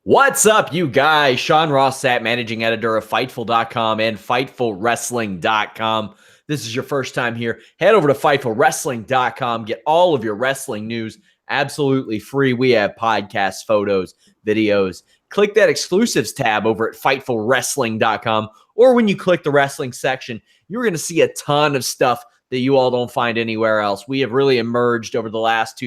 What's up, you guys? Sean Ross Sapp, managing editor of Fightful.com and FightfulWrestling.com. This is your first time here. Head over to FightfulWrestling.com. Get all of your wrestling news absolutely free. We have podcasts, photos, videos. Click that exclusives tab over at FightfulWrestling.com. Or when you click the wrestling section, you're going to see a ton of stuff that you all don't find anywhere else. We have really emerged over the last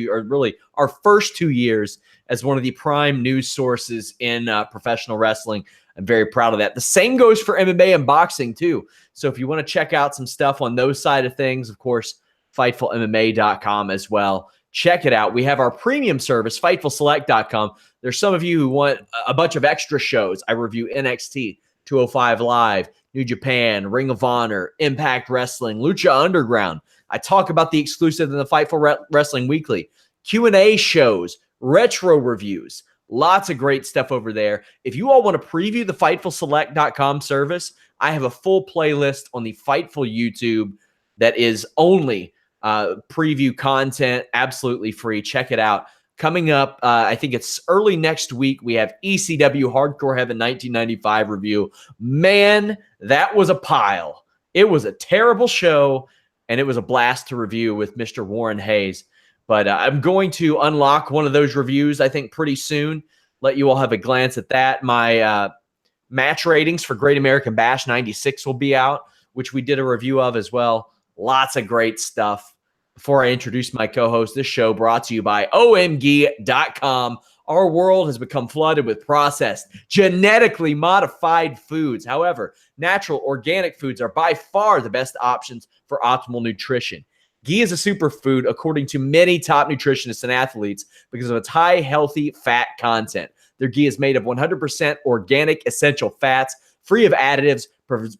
our first 2 years as one of the prime news sources in professional wrestling. I'm very proud of that. The same goes for MMA and boxing too. So if you want to check out some stuff on those side of things, of course, FightfulMMA.com as well. Check it out. We have our premium service, FightfulSelect.com. There's some of you who want a bunch of extra shows. I review NXT, 205 Live, New Japan, Ring of Honor, Impact Wrestling, Lucha Underground. I talk about the exclusive in the Fightful Wrestling Weekly, Q&A shows, retro reviews, lots of great stuff over there. If you all want to preview the FightfulSelect.com service, I have a full playlist on the Fightful YouTube that is only preview content, absolutely free. Check it out. Coming up, I think it's early next week, we have ECW Hardcore Heaven 1995 review. Man, that was a pile. It was a terrible show, and it was a blast to review with Mr. Warren Hayes. But I'm going to unlock one of those reviews, I think, pretty soon. Let you all have a glance at that. My match ratings for Great American Bash 96 will be out, which we did a review of as well. Lots of great stuff. Before I introduce my co-host, this show brought to you by OMG.com. Our world has become flooded with processed, genetically modified foods. However, natural, organic foods are by far the best options for optimal nutrition. Ghee is a superfood, according to many top nutritionists and athletes, because of its high, healthy fat content. Their ghee is made of 100% organic essential fats, free of additives,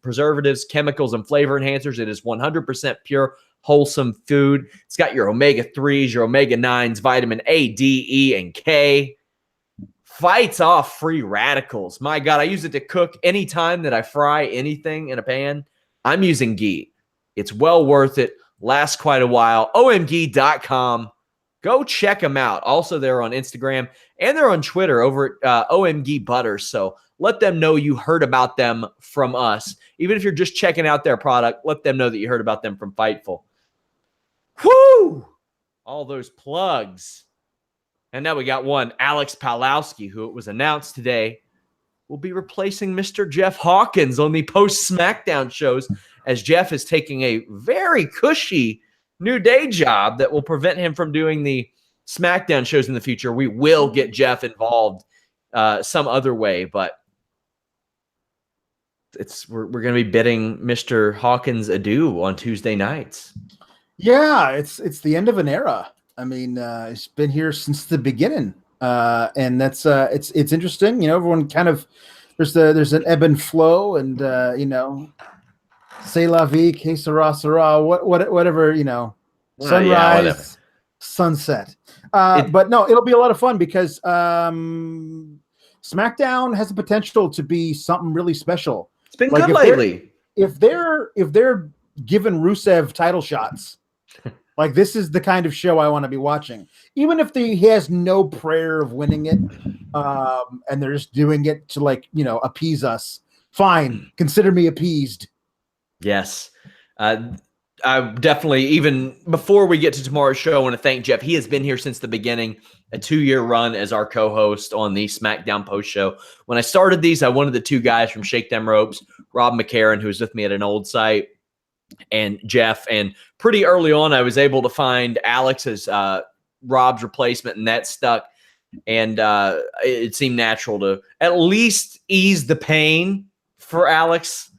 preservatives, chemicals, and flavor enhancers. It is 100% pure, wholesome food. It's got your omega-3s, your omega-9s, vitamin A, D, E, and K. Fights off free radicals. My God, I use it to cook anytime that I fry anything in a pan. I'm using ghee. It's well worth it. Lasts quite a while. OMG.com. Go check them out. Also, they're on Instagram and they're on Twitter over at OMG Butter. So let them know you heard about them from us. Even if you're just checking out their product, let them know that you heard about them from Fightful. Whoo! All those plugs. And now we got one, Alex Pawlowski, who it was announced today will be replacing Mr. Jeff Hawkins on the post-SmackDown shows, as Jeff is taking a very cushy new day job that will prevent him from doing the SmackDown shows in the future. We will get Jeff involved some other way, but we're going to be bidding Mr. Hawkins adieu on Tuesday nights. Yeah, it's the end of an era. I mean, it's been here since the beginning, and that's it's interesting. You know, everyone kind of there's an ebb and flow, and you know, c'est la vie, que sera sera, whatever, you know, sunrise, sunset. But no, it'll be a lot of fun because SmackDown has the potential to be something really special. It's been good lately. If they're giving Rusev title shots, like, this is the kind of show I want to be watching. Even if he has no prayer of winning it, and they're just doing it to, like, you know, appease us. Fine, consider me appeased. Yes. I definitely, even before we get to tomorrow's show, I want to thank Jeff. He has been here since the beginning, a 2-year run as our co-host on the SmackDown post show. When I started these, I wanted the two guys from Shake Them Ropes, Rob McCarron, who was with me at an old site, and Jeff. And pretty early on, I was able to find Alex as Rob's replacement, and that stuck. And it seemed natural to at least ease the pain for Alex,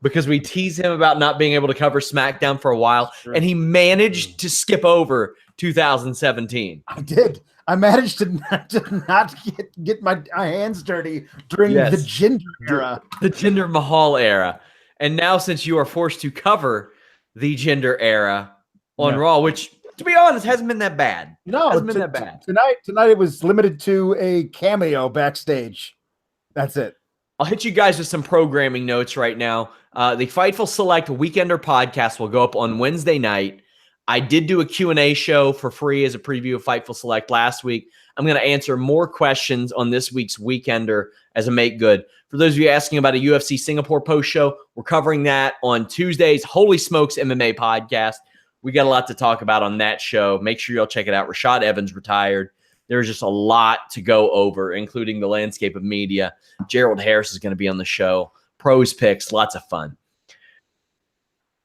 because we teased him about not being able to cover SmackDown for a while, and he managed to skip over 2017. I did. I managed to not get my hands dirty during the Jinder era. The Jinder Mahal era. And now, since you are forced to cover the Jinder era on Raw, which, to be honest, hasn't been that bad. No, it hasn't been that bad. Tonight it was limited to a cameo backstage. That's it. I'll hit you guys with some programming notes right now. The Fightful Select Weekender podcast will go up on Wednesday night. I did do a Q&A show for free as a preview of Fightful Select last week. I'm going to answer more questions on this week's Weekender as a make good. For those of you asking about a UFC Singapore post show, we're covering that on Tuesday's Holy Smokes MMA podcast. We got a lot to talk about on that show. Make sure y'all check it out. Rashad Evans retired. There's just a lot to go over, including the landscape of media. Gerald Harris is going to be on the show. Pros picks, lots of fun.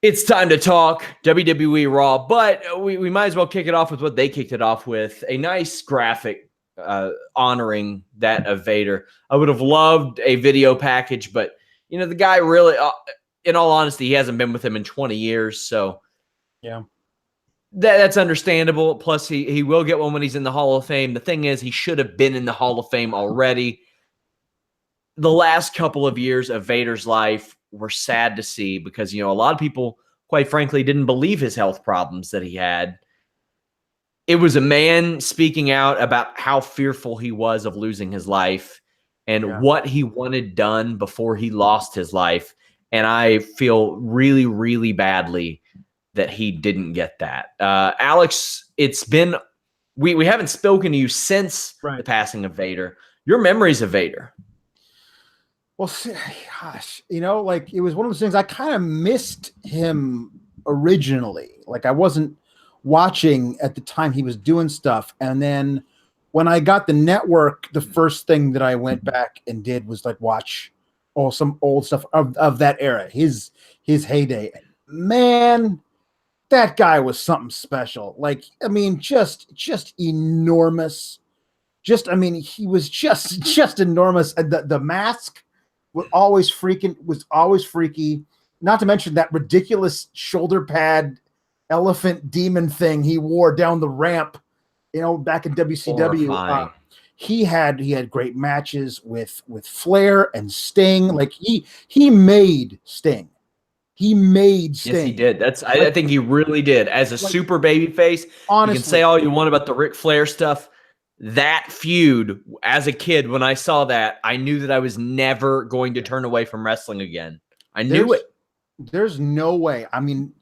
It's time to talk WWE Raw, but we might as well kick it off with what they kicked it off with, a nice graphic honoring that of Vader. I would have loved a video package, but, you know, the guy really, in all honesty, he hasn't been with him in 20 years, so yeah, that's understandable. Plus, he will get one when he's in the Hall of Fame. The thing is, he should have been in the Hall of Fame already. The last couple of years of Vader's life were sad to see because, you know, a lot of people, quite frankly, didn't believe his health problems that he had. It was a man speaking out about how fearful he was of losing his life and what he wanted done before he lost his life. And I feel really, really badly that he didn't get that. Alex, it's been, we haven't spoken to you since the passing of Vader. Your memories of Vader? Well, gosh, you know, like it was one of those things I kind of missed him originally. Like I wasn't watching at the time he was doing stuff. And then when I got the network, the first thing that I went back and did was like watch some old stuff of that era, his heyday. Man, that guy was something special. Like, I mean, just enormous. I mean, he was just enormous. And the mask was always freaky. Not to mention that ridiculous shoulder pad elephant demon thing he wore down the ramp, you know, back in WCW. He had great matches with Flair and Sting. Like he made Sting. He made Sting. Yes, he did. I think he really did. As a super baby face, honestly, you can say all you want about the Ric Flair stuff. That feud, as a kid, when I saw that, I knew that I was never going to turn away from wrestling again. I knew it. There's no way. I mean,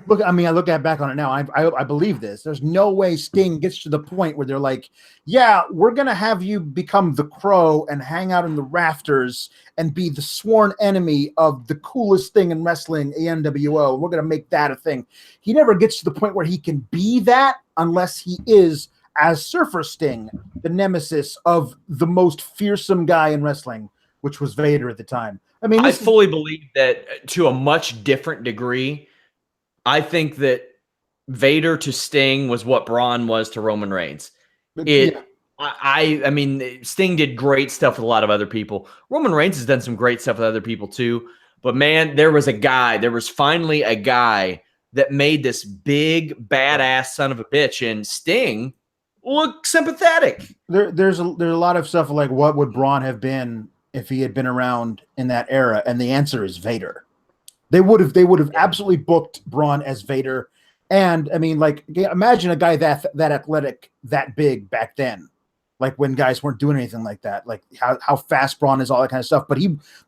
I look back on it now. I believe this. There's no way Sting gets to the point where they're like, yeah, we're going to have you become the Crow and hang out in the rafters and be the sworn enemy of the coolest thing in wrestling, ANWO. We're going to make that a thing. He never gets to the point where he can be that unless he is, as Surfer Sting, the nemesis of the most fearsome guy in wrestling, which was Vader at the time. I mean, I fully believe that to a much different degree. I think that Vader to Sting was what Braun was to Roman Reigns. I mean, Sting did great stuff with a lot of other people. Roman Reigns has done some great stuff with other people too. But man, there was finally a guy that made this big, badass son of a bitch, and Sting looked sympathetic. There's a lot of stuff like, what would Braun have been if he had been around in that era? And the answer is Vader. They would have absolutely booked Braun as Vader. And I mean, like, imagine a guy that athletic, that big back then, like when guys weren't doing anything like that, like how fast Braun is, all that kind of stuff. But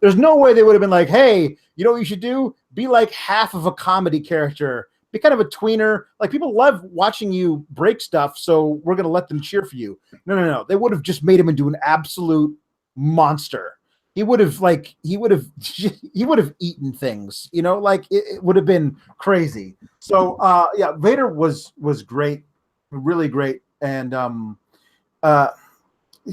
there's no way they would have been like, hey, you know what you should do? Be like half of a comedy character, be kind of a tweener. Like, people love watching you break stuff, so we're going to let them cheer for you. No. They would have just made him into an absolute monster. He would have eaten things, you know, like it would have been crazy. So Vader was great, really great, and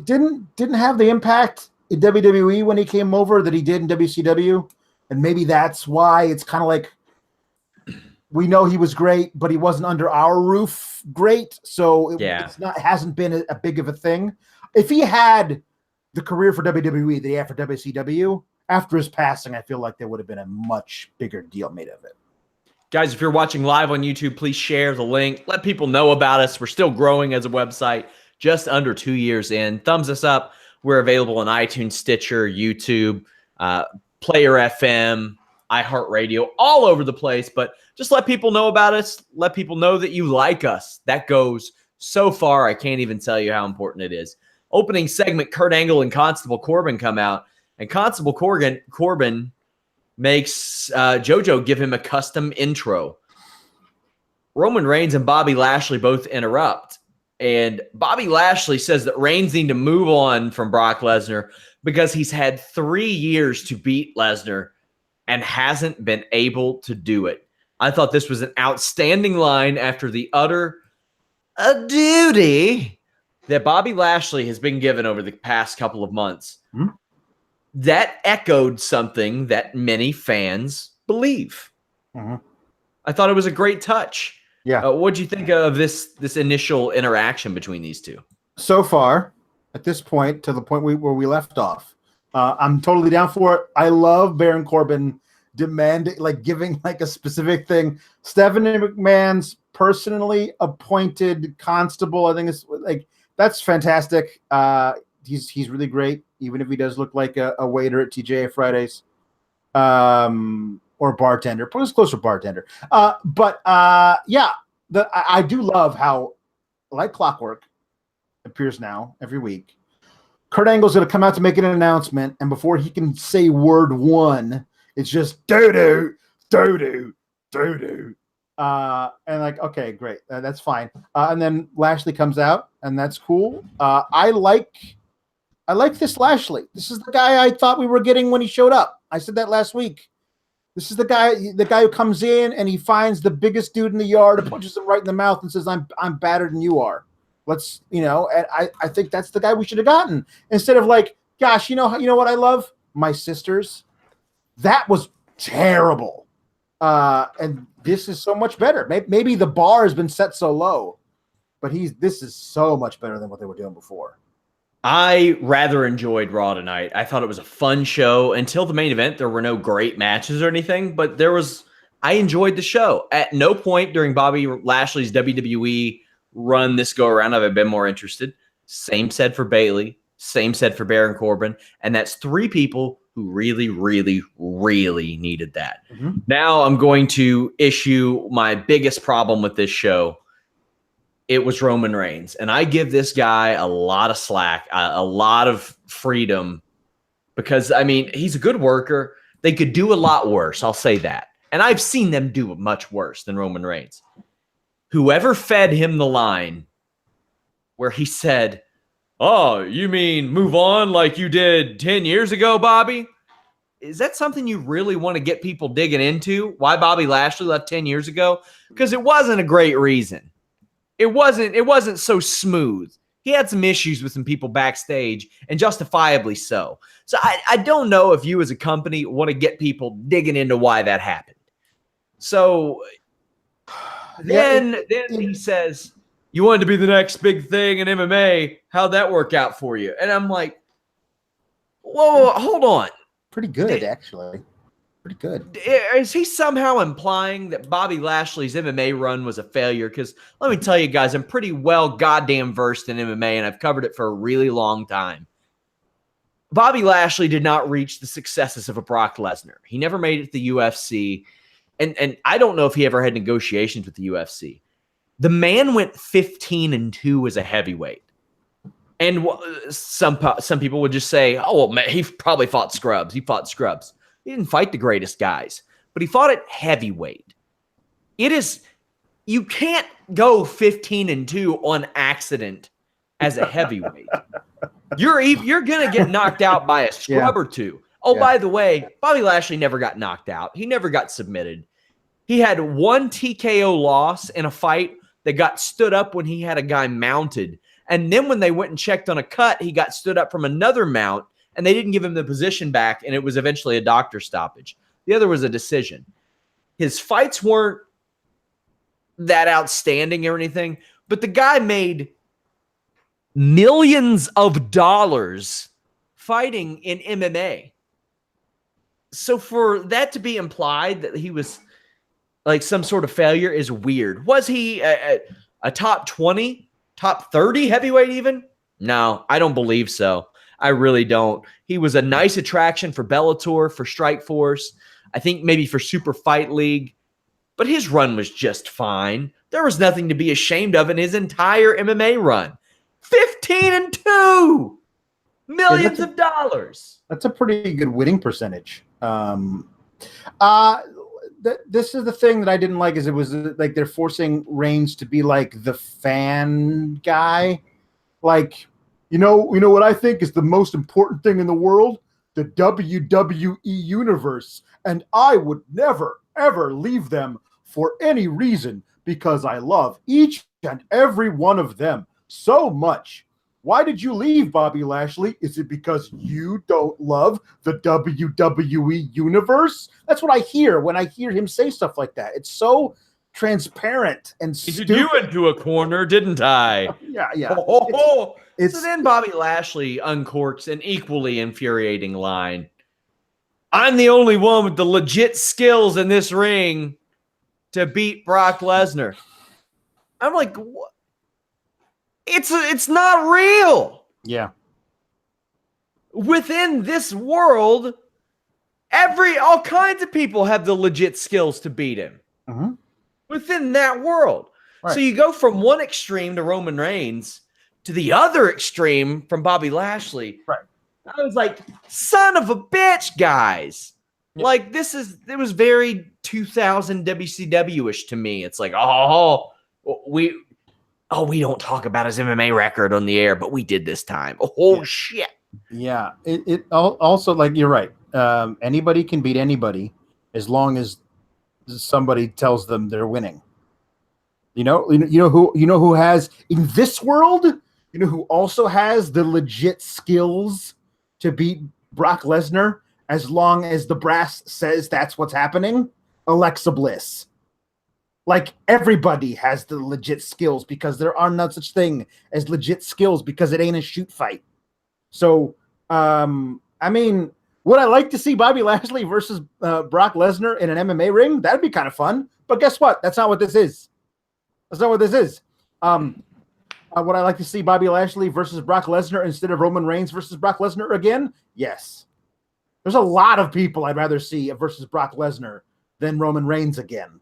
didn't have the impact in WWE when he came over that he did in WCW, and maybe that's why it's kind of like, we know he was great, but he wasn't under our roof great, so it hasn't been a big of a thing. If he had the career for WWE that he had for WCW, after his passing, I feel like there would have been a much bigger deal made of it. Guys, if you're watching live on YouTube, please share the link. Let people know about us. We're still growing as a website, just under 2 years in. Thumbs us up. We're available on iTunes, Stitcher, YouTube, Player FM, iHeartRadio, all over the place. But just let people know about us. Let people know that you like us. That goes so far, I can't even tell you how important it is. Opening segment, Kurt Angle and Constable Corbin come out, and Constable Corbin makes JoJo give him a custom intro. Roman Reigns and Bobby Lashley both interrupt. And Bobby Lashley says that Reigns need to move on from Brock Lesnar because he's had 3 years to beat Lesnar and hasn't been able to do it. I thought this was an outstanding line after the utter duty that Bobby Lashley has been given over the past couple of months. Hmm? That echoed something that many fans believe. Mm-hmm. I thought it was a great touch. Yeah. What'd you think of this initial interaction between these two? So far, at this point, to the point where we left off, I'm totally down for it. I love Baron Corbin demanding, giving a specific thing. Stephanie McMahon's personally appointed constable, I think it's that's fantastic. He's really great, even if he does look like a waiter at TGI Fridays. Or bartender, put us closer bartender. I do love how, like clockwork, appears now every week. Kurt Angle's going to come out to make an announcement, and before he can say word one, it's just doo-doo, doo-doo, doo-doo. Okay, great. That's fine. And then Lashley comes out, and that's cool. I like this Lashley. This is the guy I thought we were getting when he showed up. I said that last week. This is the guy who comes in and he finds the biggest dude in the yard and punches him right in the mouth and says, I'm better than you are. And I think that's the guy we should have gotten. Instead of gosh, you know what I love? My sisters. That was terrible. And this is so much better. Maybe the bar has been set so low, but this is so much better than what they were doing before. I rather enjoyed Raw tonight. I thought it was a fun show. Until the main event, there were no great matches or anything, but I enjoyed the show. At no point during Bobby Lashley's WWE run this go around have I been more interested. Same said for Bayley. Same said for Baron Corbin. And that's 3 people who really, really, really needed that. Mm-hmm. Now I'm going to issue my biggest problem with this show. It was Roman Reigns. And I give this guy a lot of slack, a lot of freedom because, he's a good worker. They could do a lot worse. I'll say that. And I've seen them do much worse than Roman Reigns. Whoever fed him the line where he said, "Oh, you mean move on like you did 10 years ago, Bobby?" Is that something you really want to get people digging into? Why Bobby Lashley left 10 years ago? Because it wasn't a great reason. It wasn't so smooth. He had some issues with some people backstage, and justifiably so. So I don't know if you as a company want to get people digging into why that happened. So then he says, "You wanted to be the next big thing in MMA. How'd that work out for you?" And I'm like, whoa, hold on. Pretty good, actually. Pretty good. Is he somehow implying that Bobby Lashley's MMA run was a failure? Because let me tell you guys, I'm pretty well goddamn versed in MMA, and I've covered it for a really long time. Bobby Lashley did not reach the successes of a Brock Lesnar. He never made it to the UFC, and I don't know if he ever had negotiations with the UFC. The man went 15-2 as a heavyweight. And some people would just say, "Oh, well, man, he probably fought scrubs. He fought scrubs." He didn't fight the greatest guys, but he fought at heavyweight. You can't go 15-2 on accident as a heavyweight. You're going to get knocked out by a scrub or two. Oh, by the way, Bobby Lashley never got knocked out. He never got submitted. He had 1 TKO loss in a fight that got stood up when he had a guy mounted. And then when they went and checked on a cut, he got stood up from another mount, and they didn't give him the position back, and it was eventually a doctor stoppage. The other was a decision. His fights weren't that outstanding or anything, but the guy made millions of dollars fighting in MMA. So for that to be implied that he was like some sort of failure is weird. Was he a top 20, top 30 heavyweight even? No, I don't believe so. I really don't. He was a nice attraction for Bellator, for Strikeforce, I think maybe for Super Fight League, but his run was just fine. There was nothing to be ashamed of in his entire MMA run. 15-2, millions of dollars. That's a pretty good winning percentage. this is the thing that I didn't like is it was like they're forcing Reigns to be like the fan guy. Like, you know what I think is the most important thing in the world? The WWE universe. And I would never, ever leave them for any reason because I love each and every one of them so much. Why did you leave, Bobby Lashley? Is it because you don't love the WWE universe? That's what I hear when I hear him say stuff like that. It's so transparent and stupid. You into a corner, didn't I? Yeah. So then Bobby Lashley uncorks an equally infuriating line. I'm the only one with the legit skills in this ring to beat Brock Lesnar. I'm like, what? It's not real. Yeah. Within this world, all kinds of people have the legit skills to beat him. Mm-hmm. Within that world. Right. So you go from one extreme to Roman Reigns to the other extreme from Bobby Lashley. Right. I was like, son of a bitch, guys. Yeah. Like, it was very 2000 WCW-ish to me. It's like, we don't talk about his MMA record on the air, but we did this time. Shit. Yeah. It also, like, you're right. Anybody can beat anybody as long as somebody tells them they're winning. You know who has in this world, you know who also has the legit skills to beat Brock Lesnar as long as the brass says that's what's happening? Alexa Bliss. Like, everybody has the legit skills because there are no such thing as legit skills because it ain't a shoot fight. So, I mean, would I like to see Bobby Lashley versus Brock Lesnar in an MMA ring? That'd be kind of fun. But guess what? That's not what this is. That's not what this is. Would I like to see Bobby Lashley versus Brock Lesnar instead of Roman Reigns versus Brock Lesnar again? Yes. There's a lot of people I'd rather see versus Brock Lesnar than Roman Reigns again.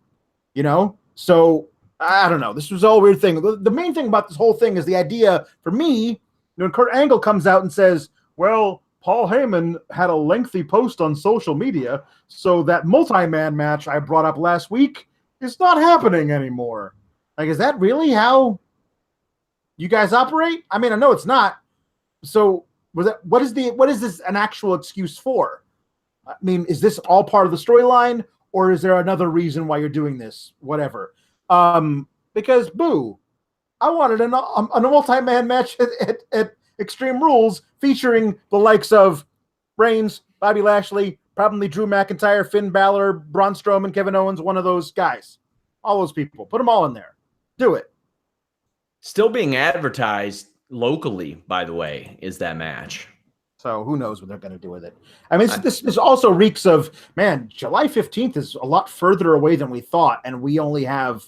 You know? So, I don't know. This was all a weird thing. The main thing about this whole thing is the idea, for me, when Kurt Angle comes out and says, well, Paul Heyman had a lengthy post on social media, so that multi-man match I brought up last week is not happening anymore. Like, is that really how you guys operate? I mean, I know it's not. So, what is this an actual excuse for? I mean, is this all part of the storyline, or is there another reason why you're doing this? Whatever. Because, boo, I wanted a multi-man match at Extreme Rules featuring the likes of Reigns, Bobby Lashley, probably Drew McIntyre, Finn Balor, Braun Strowman, Kevin Owens, one of those guys. All those people. Put them all in there. Do it. Still being advertised locally, by the way, is that match. So who knows what they're going to do with it. I mean, this also reeks of, man, July 15th is a lot further away than we thought, and we only have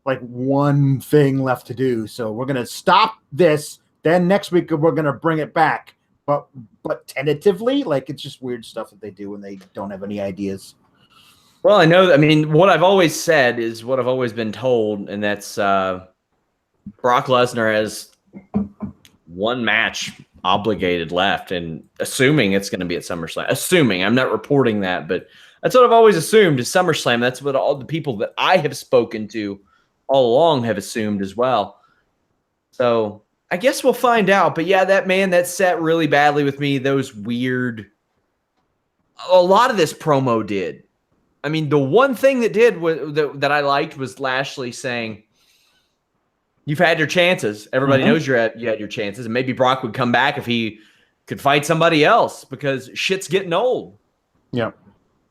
like one thing left to do. So we're going to stop this. Then next week we're going to bring it back. But tentatively, like, it's just weird stuff that they do when they don't have any ideas. Well, I know. I mean, what I've always said is what I've always been told, and that's Brock Lesnar has one match obligated left, and assuming it's going to be at SummerSlam. Assuming, I'm not reporting that, but that's what I've always assumed is SummerSlam. That's what all the people that I have spoken to all along have assumed as well. So I guess we'll find out. But yeah, that set really badly with me. Those weird. A lot of this promo did. I mean, the one thing that I liked was Lashley saying, "You've had your chances. Everybody knows you had your chances." And maybe Brock would come back if he could fight somebody else because shit's getting old. Yeah.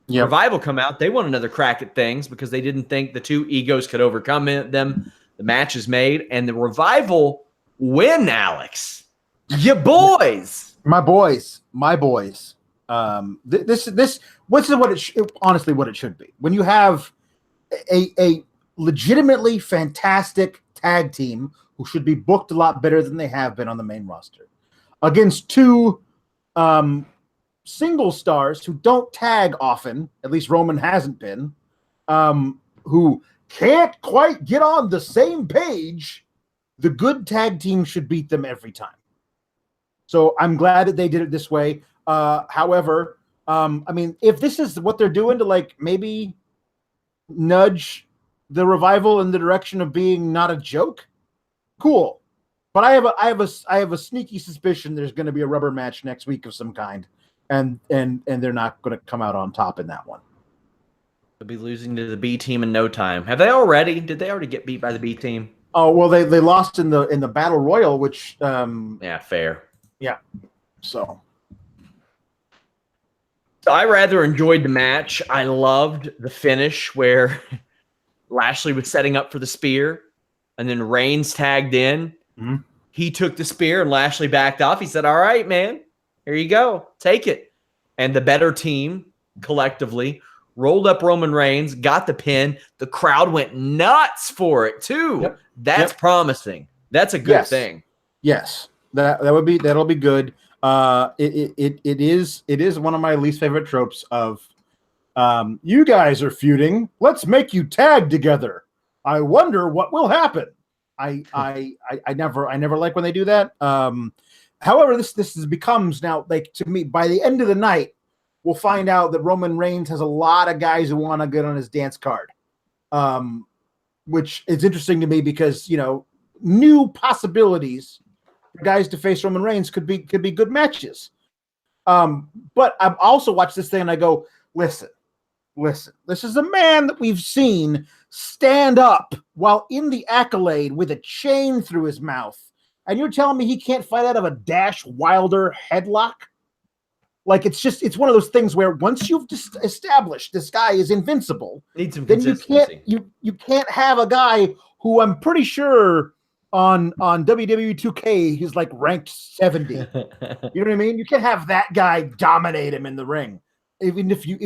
Revival come out. They want another crack at things because they didn't think the two egos could overcome them. The match is made, and the Revival win, Alex. Your boys. My boys. This is honestly what it should be. When you have a legitimately fantastic tag team who should be booked a lot better than they have been on the main roster against two single stars who don't tag often, at least Roman hasn't been, who can't quite get on the same page, the good tag team should beat them every time. So I'm glad that they did it this way. However, I mean, if this is what they're doing to, like, maybe nudge the Revival in the direction of being not a joke, cool. But I have a sneaky suspicion there's going to be a rubber match next week of some kind, and they're not going to come out on top in that one. They'll be losing to the B team in no time. Have they already? Did they already get beat by the B team? Oh well, they lost in the Battle Royal, which yeah, fair. Yeah, so I rather enjoyed the match. I loved the finish where Lashley was setting up for the spear, and then Reigns tagged in. Mm-hmm. He took the spear, and Lashley backed off. He said, "All right, man, here you go. Take it." And the better team, collectively, rolled up Roman Reigns, got the pin. The crowd went nuts for it, too. Yep. That's promising. That's a good thing. Yes, that'll be good. It is one of my least favorite tropes of you guys are feuding. Let's make you tag together. I wonder what will happen. I never like when they do that. However, this becomes now, like, to me, by the end of the night, we'll find out that Roman Reigns has a lot of guys who want to get on his dance card. Which is interesting to me because, you know, new possibilities for guys to face Roman Reigns could be good matches. But I've also watched this thing and I go, listen, this is a man that we've seen stand up while in the Accolade with a chain through his mouth. And you're telling me he can't fight out of a Dash Wilder headlock? Like, it's one of those things where once you've established this guy is invincible, then you can't have a guy who I'm pretty sure on WWE 2K he's like ranked 70. You know what I mean? You can't have that guy dominate him in the ring, even if you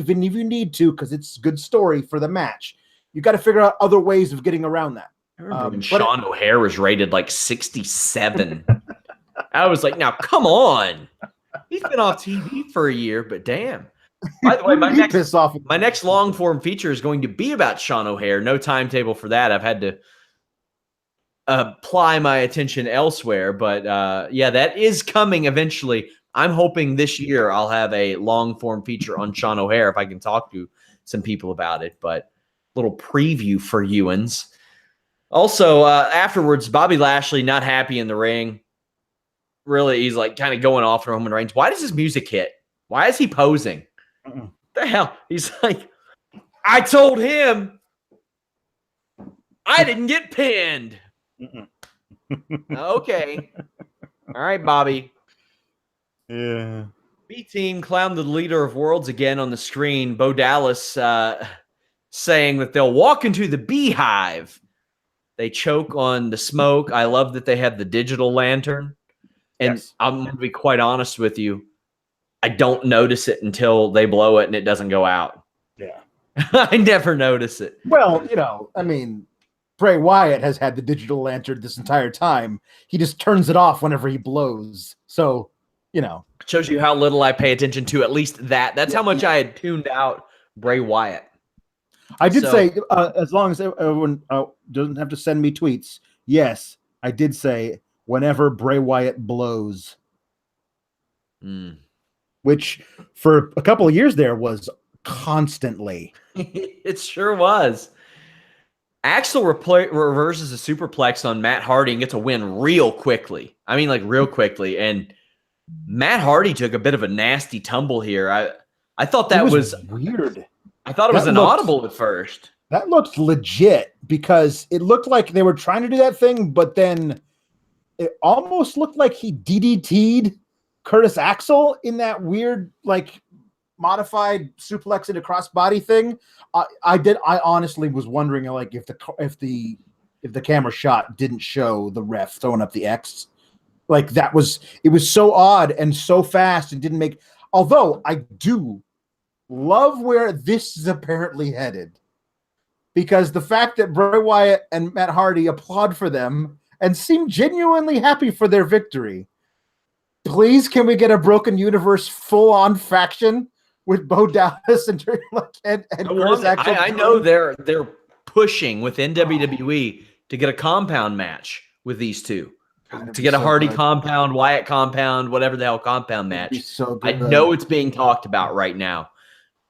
need to, because it's a good story for the match. You got to figure out other ways of getting around that. I remember when Sean O'Hare was rated like 67. I was like, now come on. He's been off TV for a year, but damn. By the way, my next long form feature is going to be about Sean O'Hare. No timetable for that. I've had to apply my attention elsewhere, but yeah, that is coming eventually. I'm hoping this year I'll have a long form feature on Sean O'Hare if I can talk to some people about it. But little preview for Ewans. Also, afterwards, Bobby Lashley not happy in the ring. Really, he's like kind of going off on Roman Reigns. Why does his music hit? Why is he posing? What the hell? He's like, I told him I didn't get pinned. Okay. All right, Bobby. Yeah. B team clowned the leader of worlds again on the screen. Bo Dallas saying that they'll walk into the beehive. They choke on the smoke. I love that they have the digital lantern. And yes. I'm going to be quite honest with you. I don't notice it until they blow it and it doesn't go out. Yeah. I never notice it. Well, you know, I mean, Bray Wyatt has had the digital lantern this entire time. He just turns it off whenever he blows. So, you know. It shows you how little I pay attention to at least that. That's how much I had tuned out Bray Wyatt. I did say, as long as everyone doesn't have to send me tweets, yes, I did say whenever Bray Wyatt blows. Which for a couple of years there was constantly. It sure was. Axel reverses a superplex on Matt Hardy and gets a win real quickly. I mean, like real quickly. And Matt Hardy took a bit of a nasty tumble here. I thought that was weird. I thought it was an audible at first. That looked legit because it looked like they were trying to do that thing, but then it almost looked like he DDT'd Curtis Axel in that weird, like, modified suplex into crossbody thing. I honestly was wondering, like, if the camera shot didn't show the ref throwing up the X. Like, it was so odd and so fast and didn't make. Although I do love where this is apparently headed, because the fact that Bray Wyatt and Matt Hardy applaud for them and seem genuinely happy for their victory. Please, can we get a Broken Universe full-on faction with Bo Dallas and Curtis Axel? I know they're pushing within WWE to get a compound match with these two. To get a Hardy compound, Wyatt compound, whatever the hell compound match. So I know it's being talked about right now.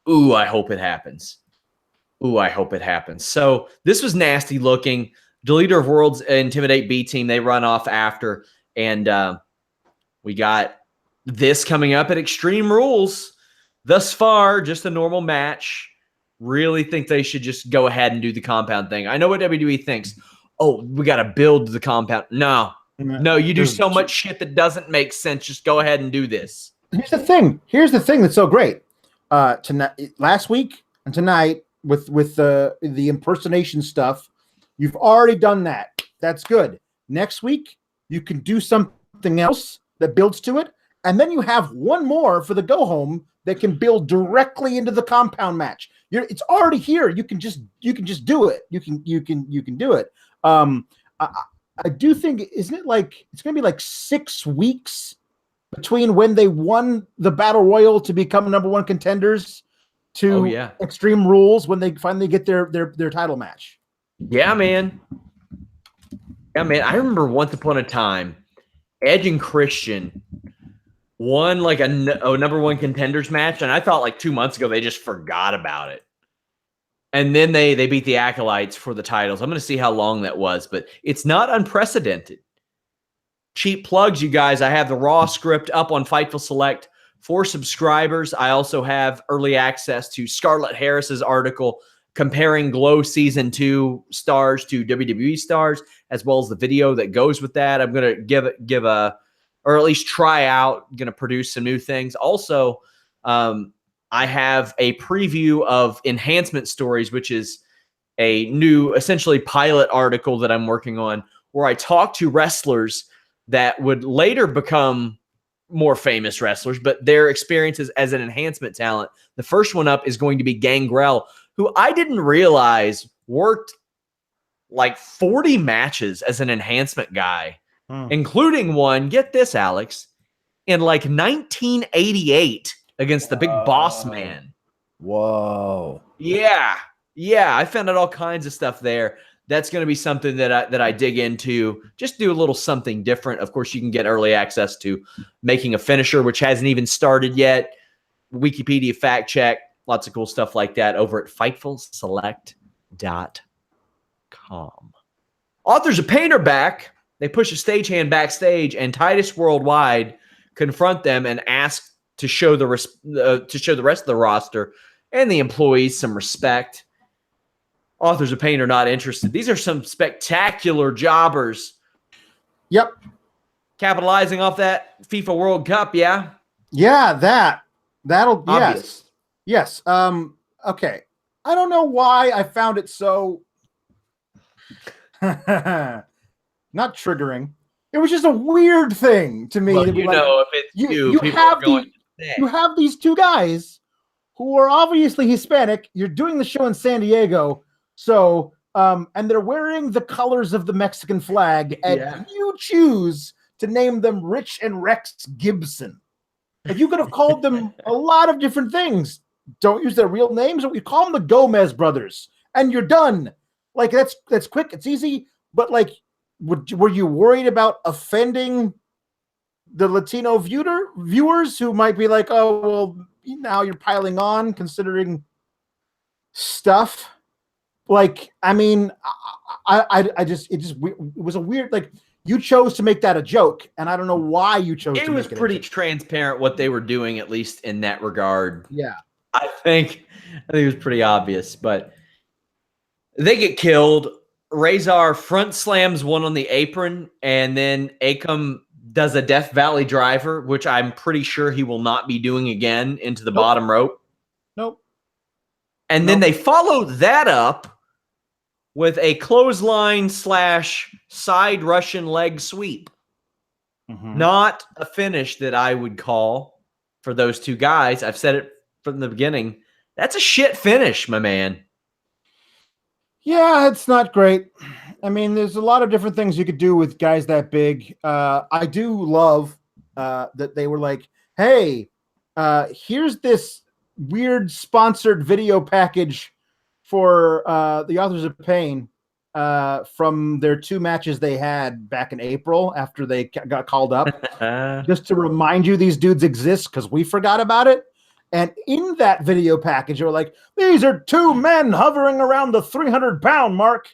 Ooh, I hope it happens. Ooh, I hope it happens. So this was nasty looking. Deleter of Worlds Intimidate B Team. They run off after. And we got this coming up at Extreme Rules. Thus far, just a normal match. Really think they should just go ahead and do the compound thing. I know what WWE thinks. Oh, we got to build the compound. No, you do so much shit that doesn't make sense. Just go ahead and do this. Here's the thing. Here's the thing that's so great. Tonight, last week and tonight with the impersonation stuff, you've already done that. That's good. Next week, you can do something else that builds to it, and then you have one more for the go home that can build directly into the compound match. It's already here. You can just do it. You can do it. I do think, isn't it like it's going to be like 6 weeks between when they won the Battle Royal to become number one contenders to Extreme Rules when they finally get their title match? Yeah, man. I remember once upon a time, Edge and Christian won like a number one contenders match, and I thought like 2 months ago they just forgot about it. And then they beat the Acolytes for the titles. I'm going to see how long that was, but it's not unprecedented. Cheap plugs, you guys. I have the Raw script up on Fightful Select for subscribers. I also have early access to Scarlett Harris's article comparing Glow Season 2 stars to WWE stars, as well as the video that goes with that. I'm going to give a, or at least try out, going to produce some new things. Also, I have a preview of Enhancement Stories, which is a new, essentially pilot article that I'm working on, where I talk to wrestlers that would later become more famous wrestlers, but their experiences as an enhancement talent. The first one up is going to be Gangrel, who I didn't realize worked like 40 matches as an enhancement guy, including one, get this, Alex, in like 1988 against the Big Boss Man. Whoa. Yeah. I found out all kinds of stuff there. That's going to be something that I dig into. Just do a little something different. Of course, you can get early access to Making a Finisher, which hasn't even started yet. Wikipedia fact check. Lots of cool stuff like that over at FightfulSelect.com. Authors of Pain are back. They push a stagehand backstage, and Titus Worldwide confront them and ask to show the rest of the roster and the employees some respect. Authors of Pain are not interested. These are some spectacular jobbers. Yep. Capitalizing off that FIFA World Cup, yeah? Yeah, that'll obvious. Yes. Okay. I don't know why I found it so not triggering. It was just a weird thing to me. Well, you know, if it's you have these two guys who are obviously Hispanic. You're doing the show in San Diego. So, and they're wearing the colors of the Mexican flag, and you choose to name them Rich and Rex Gibson. Like, you could have called them a lot of different things. Don't use their real names, or you call them the Gomez brothers, and you're done. Like, that's quick, it's easy. But like, were you worried about offending the Latino viewers who might be like, oh, well, now you're piling on, considering stuff? Like, I mean, it was a weird, like, you chose to make that a joke, and I don't know why you chose to make it. It was pretty transparent what they were doing, at least in that regard. Yeah. I think it was pretty obvious, but they get killed. Razor front slams one on the apron, and then Akam does a Death Valley driver, which I'm pretty sure he will not be doing again, into the bottom rope. Nope. And then they followed that up with a clothesline / side Russian leg sweep. Not a finish that I would call for those two guys. I've said it from the beginning. That's a shit finish, my man. Yeah, it's not great. I mean, there's a lot of different things you could do with guys that big. I do love that they were like, hey, here's this weird sponsored video package for the Authors of Pain from their 2 matches they had back in April after they got called up, just to remind you these dudes exist because we forgot about it. And in that video package, they were like, these are two men hovering around the 300-pound mark.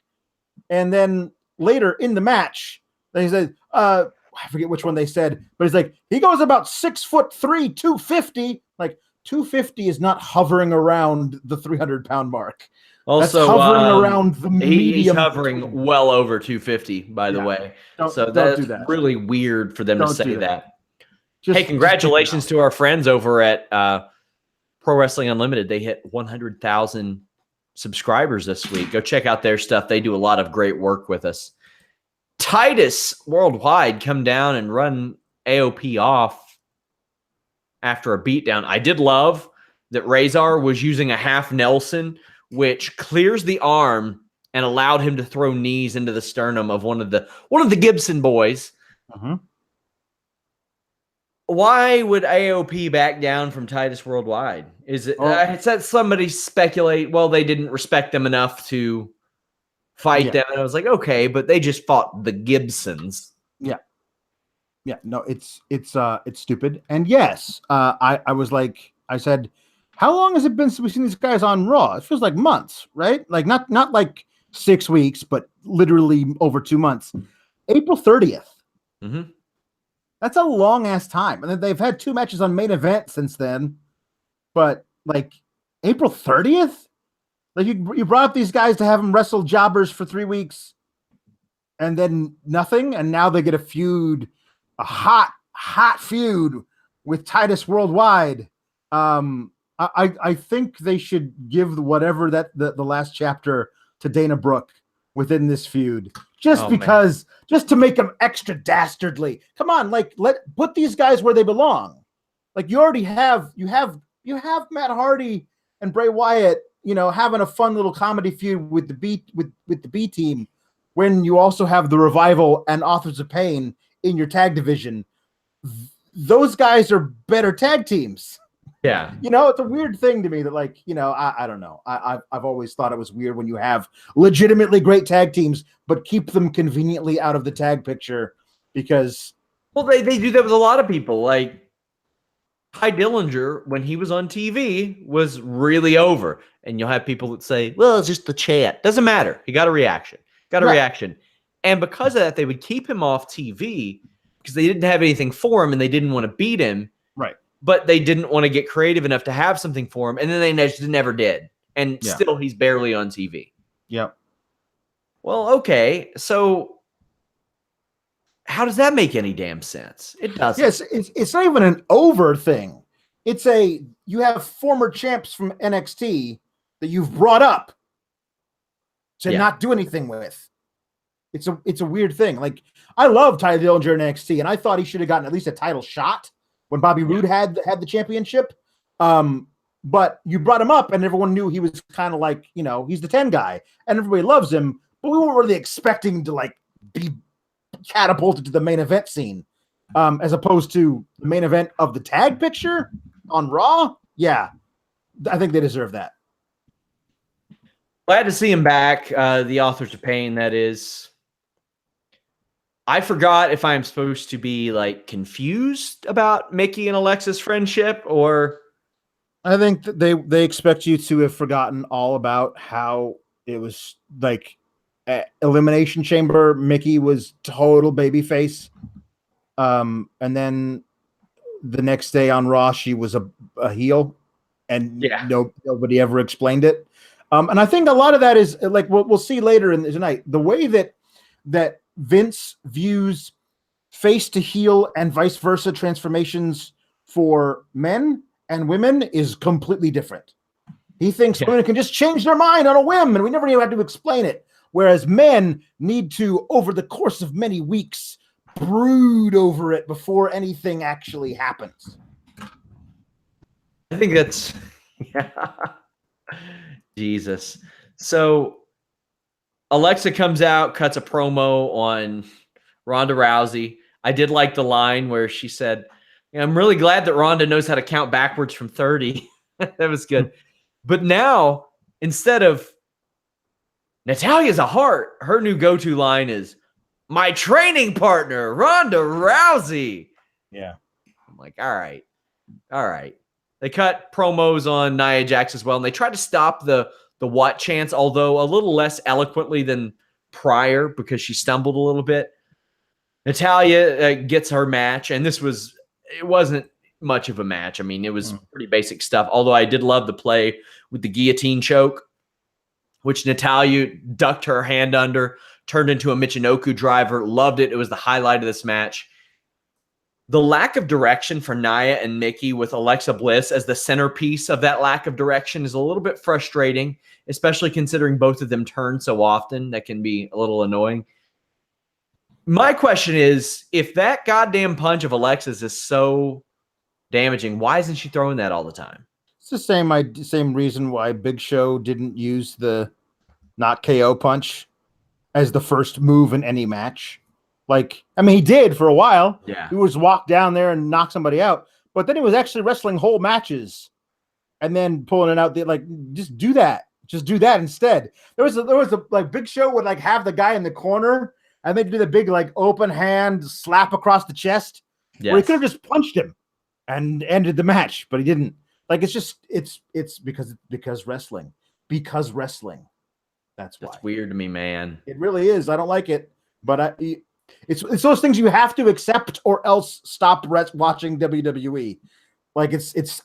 And then later in the match, they said, I forget which one they said, but he's like, he goes about 6'3", 250. Like 250 is not hovering around the 300-pound mark. Also, that's hovering around the medium. He's hovering well over 250, by the way. So that's really weird for them to say that. Hey, congratulations to our friends over at Pro Wrestling Unlimited. They hit 100,000 subscribers this week. Go check out their stuff. They do a lot of great work with us. Titus Worldwide come down and run AOP off after a beatdown. I did love that Razor was using a half Nelson, which clears the arm and allowed him to throw knees into the sternum of one of the Gibson boys. Mm-hmm. Why would AOP back down from Titus Worldwide? Is it it's that somebody speculate, well, they didn't respect them enough to fight them. And I was like, okay, but they just fought the Gibsons. Yeah. No, it's stupid. And yes, I was like, I said, how long has it been since we've seen these guys on Raw? It feels like months, right? Like not like 6 weeks, but literally over 2 months. April 30th. Mm-hmm. That's a long ass time. And then they've had 2 matches on main event since then. But like April 30th? Like you brought up these guys to have them wrestle jobbers for 3 weeks and then nothing. And now they get a feud, a hot feud with Titus Worldwide. I think they should give whatever that the last chapter to Dana Brooke within this feud, just to make them extra dastardly. Come on, like put these guys where they belong. Like you already have Matt Hardy and Bray Wyatt, having a fun little comedy feud with the B team, when you also have the Revival and Authors of Pain in your tag division. Those guys are better tag teams. Yeah. It's a weird thing to me that, like, I don't know. I've always thought it was weird when you have legitimately great tag teams, but keep them conveniently out of the tag picture because. Well, they do that with a lot of people. Like Ty Dillinger, when he was on TV, was really over. And you'll have people that say, well, it's just the chat. Doesn't matter. He got a reaction. And because of that, they would keep him off TV because they didn't have anything for him and they didn't want to beat him. Right. But they didn't want to get creative enough to have something for him. And then they just never did. And still he's barely on TV. Yep. Well, okay. So how does that make any damn sense? It doesn't. Yes, it's not even an over thing. It's you have former champs from NXT that you've brought up to not do anything with. It's a weird thing. Like, I love Ty Dillinger in NXT, and I thought he should have gotten at least a title shot when Bobby Roode had the championship. But you brought him up, and everyone knew he was kind of like, he's the 10 guy, and everybody loves him, but we weren't really expecting to, like, be catapulted to the main event scene, as opposed to the main event of the tag picture on Raw. Yeah, I think they deserve that. Glad to see him back. The Authors of Pain, that is. I forgot if I'm supposed to be like confused about Mickey and Alexa's friendship, or I think that they expect you to have forgotten all about how it was like Elimination Chamber. Mickey was total babyface, and then the next day on Raw she was a heel, and nobody ever explained it. And I think a lot of that is like we'll see later in tonight, the way that Vince views face to heel and vice versa transformations for men and women is completely different. He thinks women can just change their mind on a whim and we never even have to explain it. Whereas men need to, over the course of many weeks, brood over it before anything actually happens. I think that's Jesus. So Alexa comes out, cuts a promo on Ronda Rousey. I did like the line where she said, I'm really glad that Ronda knows how to count backwards from 30. That was good. But now, instead of Natalia's a heart, her new go-to line is my training partner, Ronda Rousey. Yeah. I'm like, all right. They cut promos on Nia Jax as well, and they tried to stop the what chance, although a little less eloquently than prior because she stumbled a little bit. Natalya gets her match, and it wasn't much of a match. I mean, it was pretty basic stuff, although I did love the play with the guillotine choke, which Natalya ducked her hand under, turned into a Michinoku driver. Loved it. It was the highlight of this match. The lack of direction for Nia and Nikki with Alexa Bliss as the centerpiece of that lack of direction is a little bit frustrating, especially considering both of them turn so often. That can be a little annoying. My question is, if that goddamn punch of Alexa's is so damaging, why isn't she throwing that all the time? It's the same reason why Big Show didn't use the not KO punch as the first move in any match. Like, I mean, he did for a while. Yeah. He was walk down there and knock somebody out, but then he was actually wrestling whole matches and then pulling it out. Like, just do that. Just do that instead. There was a like Big Show would like have the guy in the corner and they'd do the big like open hand slap across the chest. Yes. Where he could have just punched him and ended the match, but he didn't. Like, it's because wrestling. Because wrestling. That's why. That's weird to me, man. It really is. I don't like it, but it's those things you have to accept or else stop watching WWE. Like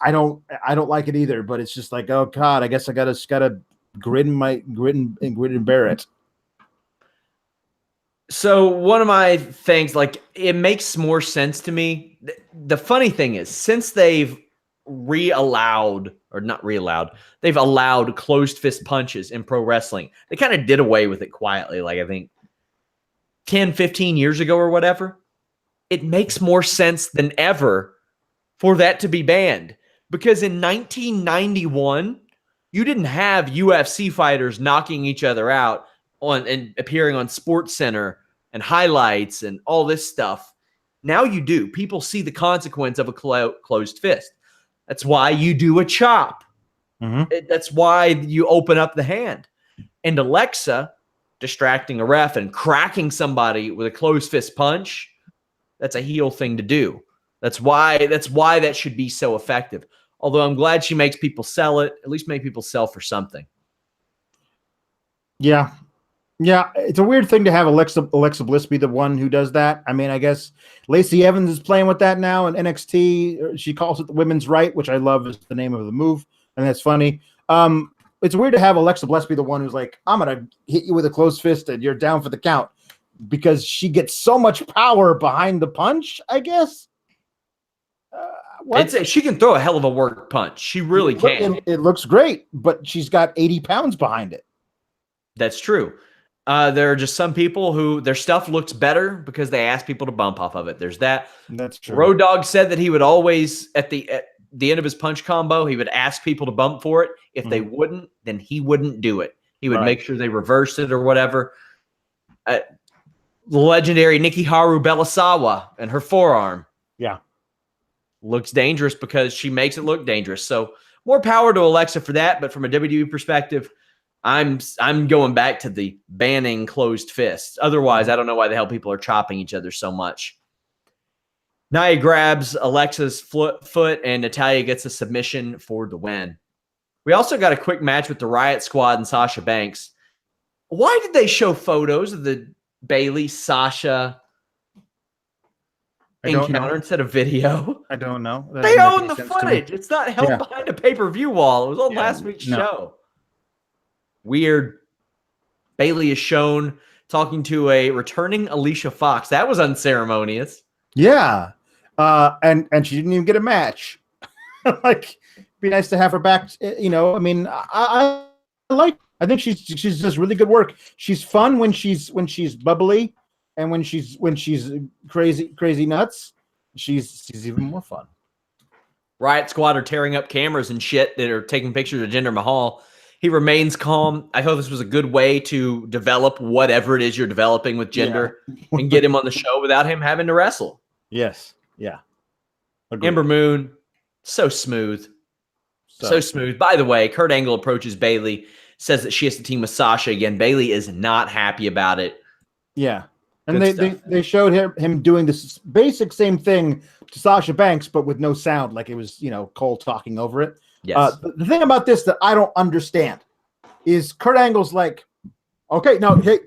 I don't like it either, but it's just like, oh God, I guess I gotta grin and bear it. So one of my things, like, it makes more sense to me. The funny thing is, since they've allowed closed fist punches in pro wrestling, they kind of did away with it quietly. Like, I think 10, 15 years ago or whatever, it makes more sense than ever for that to be banned. Because in 1991, you didn't have UFC fighters knocking each other out and appearing on Sports Center and highlights and all this stuff. Now you do. People see the consequence of a closed fist. That's why you do a chop. That's why you open up the hand. And Alexa distracting a ref and cracking somebody with a closed fist punch, that's a heel thing to do. That's why that should be so effective. Although I'm glad she makes people sell it, at least make people sell for something. Yeah. Yeah, it's a weird thing to have Alexa Bliss be the one who does that. I mean, I guess Lacey Evans is playing with that now in NXT. She calls it the women's right, which I love is the name of the move, and that's funny. It's weird to have Alexa Bliss be the one who's like, I'm going to hit you with a closed fist and you're down for the count, because she gets so much power behind the punch, I guess. She can throw a hell of a work punch. She really can. It looks great, but she's got 80 pounds behind it. That's true. There are just some people who their stuff looks better because they ask people to bump off of it. There's that. That's true. Road Dogg said that he would always, at the end of his punch combo, he would ask people to bump for it. If they wouldn't, then he wouldn't do it. He would make sure they reversed it or whatever. The legendary Nikki Haru Belasawa and her forearm. Yeah. Looks dangerous because she makes it look dangerous. So more power to Alexa for that. But from a WWE perspective, I'm going back to the banning closed fists. Otherwise, I don't know why the hell people are chopping each other so much. Nia grabs Alexa's foot, and Natalya gets a submission for the win. We also got a quick match with the Riot Squad and Sasha Banks. Why did they show photos of the Bayley Sasha encounter instead of video? I don't know. They own the footage. It's not held behind a pay-per-view wall. It was on last week's show. Weird. Bayley is shown talking to a returning Alicia Fox. That was unceremonious. Yeah. And she didn't even get a match. Like, be nice to have her back. You know, I mean, I think she's just really good work. She's fun when she's bubbly, and when she's crazy nuts, she's even more fun. Riot Squad are tearing up cameras and shit that are taking pictures of Jinder Mahal. He remains calm. I thought this was a good way to develop whatever it is you're developing with Jinder and get him on the show without him having to wrestle. Yes. Yeah. Agreed. Ember Moon, so smooth. So smooth. By the way, Kurt Angle approaches Bayley, says that she has to team with Sasha again. Bayley is not happy about it. Yeah. And Good they showed him doing this basic same thing to Sasha Banks, but with no sound, like it was, Cole talking over it. Yes. The thing about this that I don't understand is Kurt Angle's like, okay, now, hey,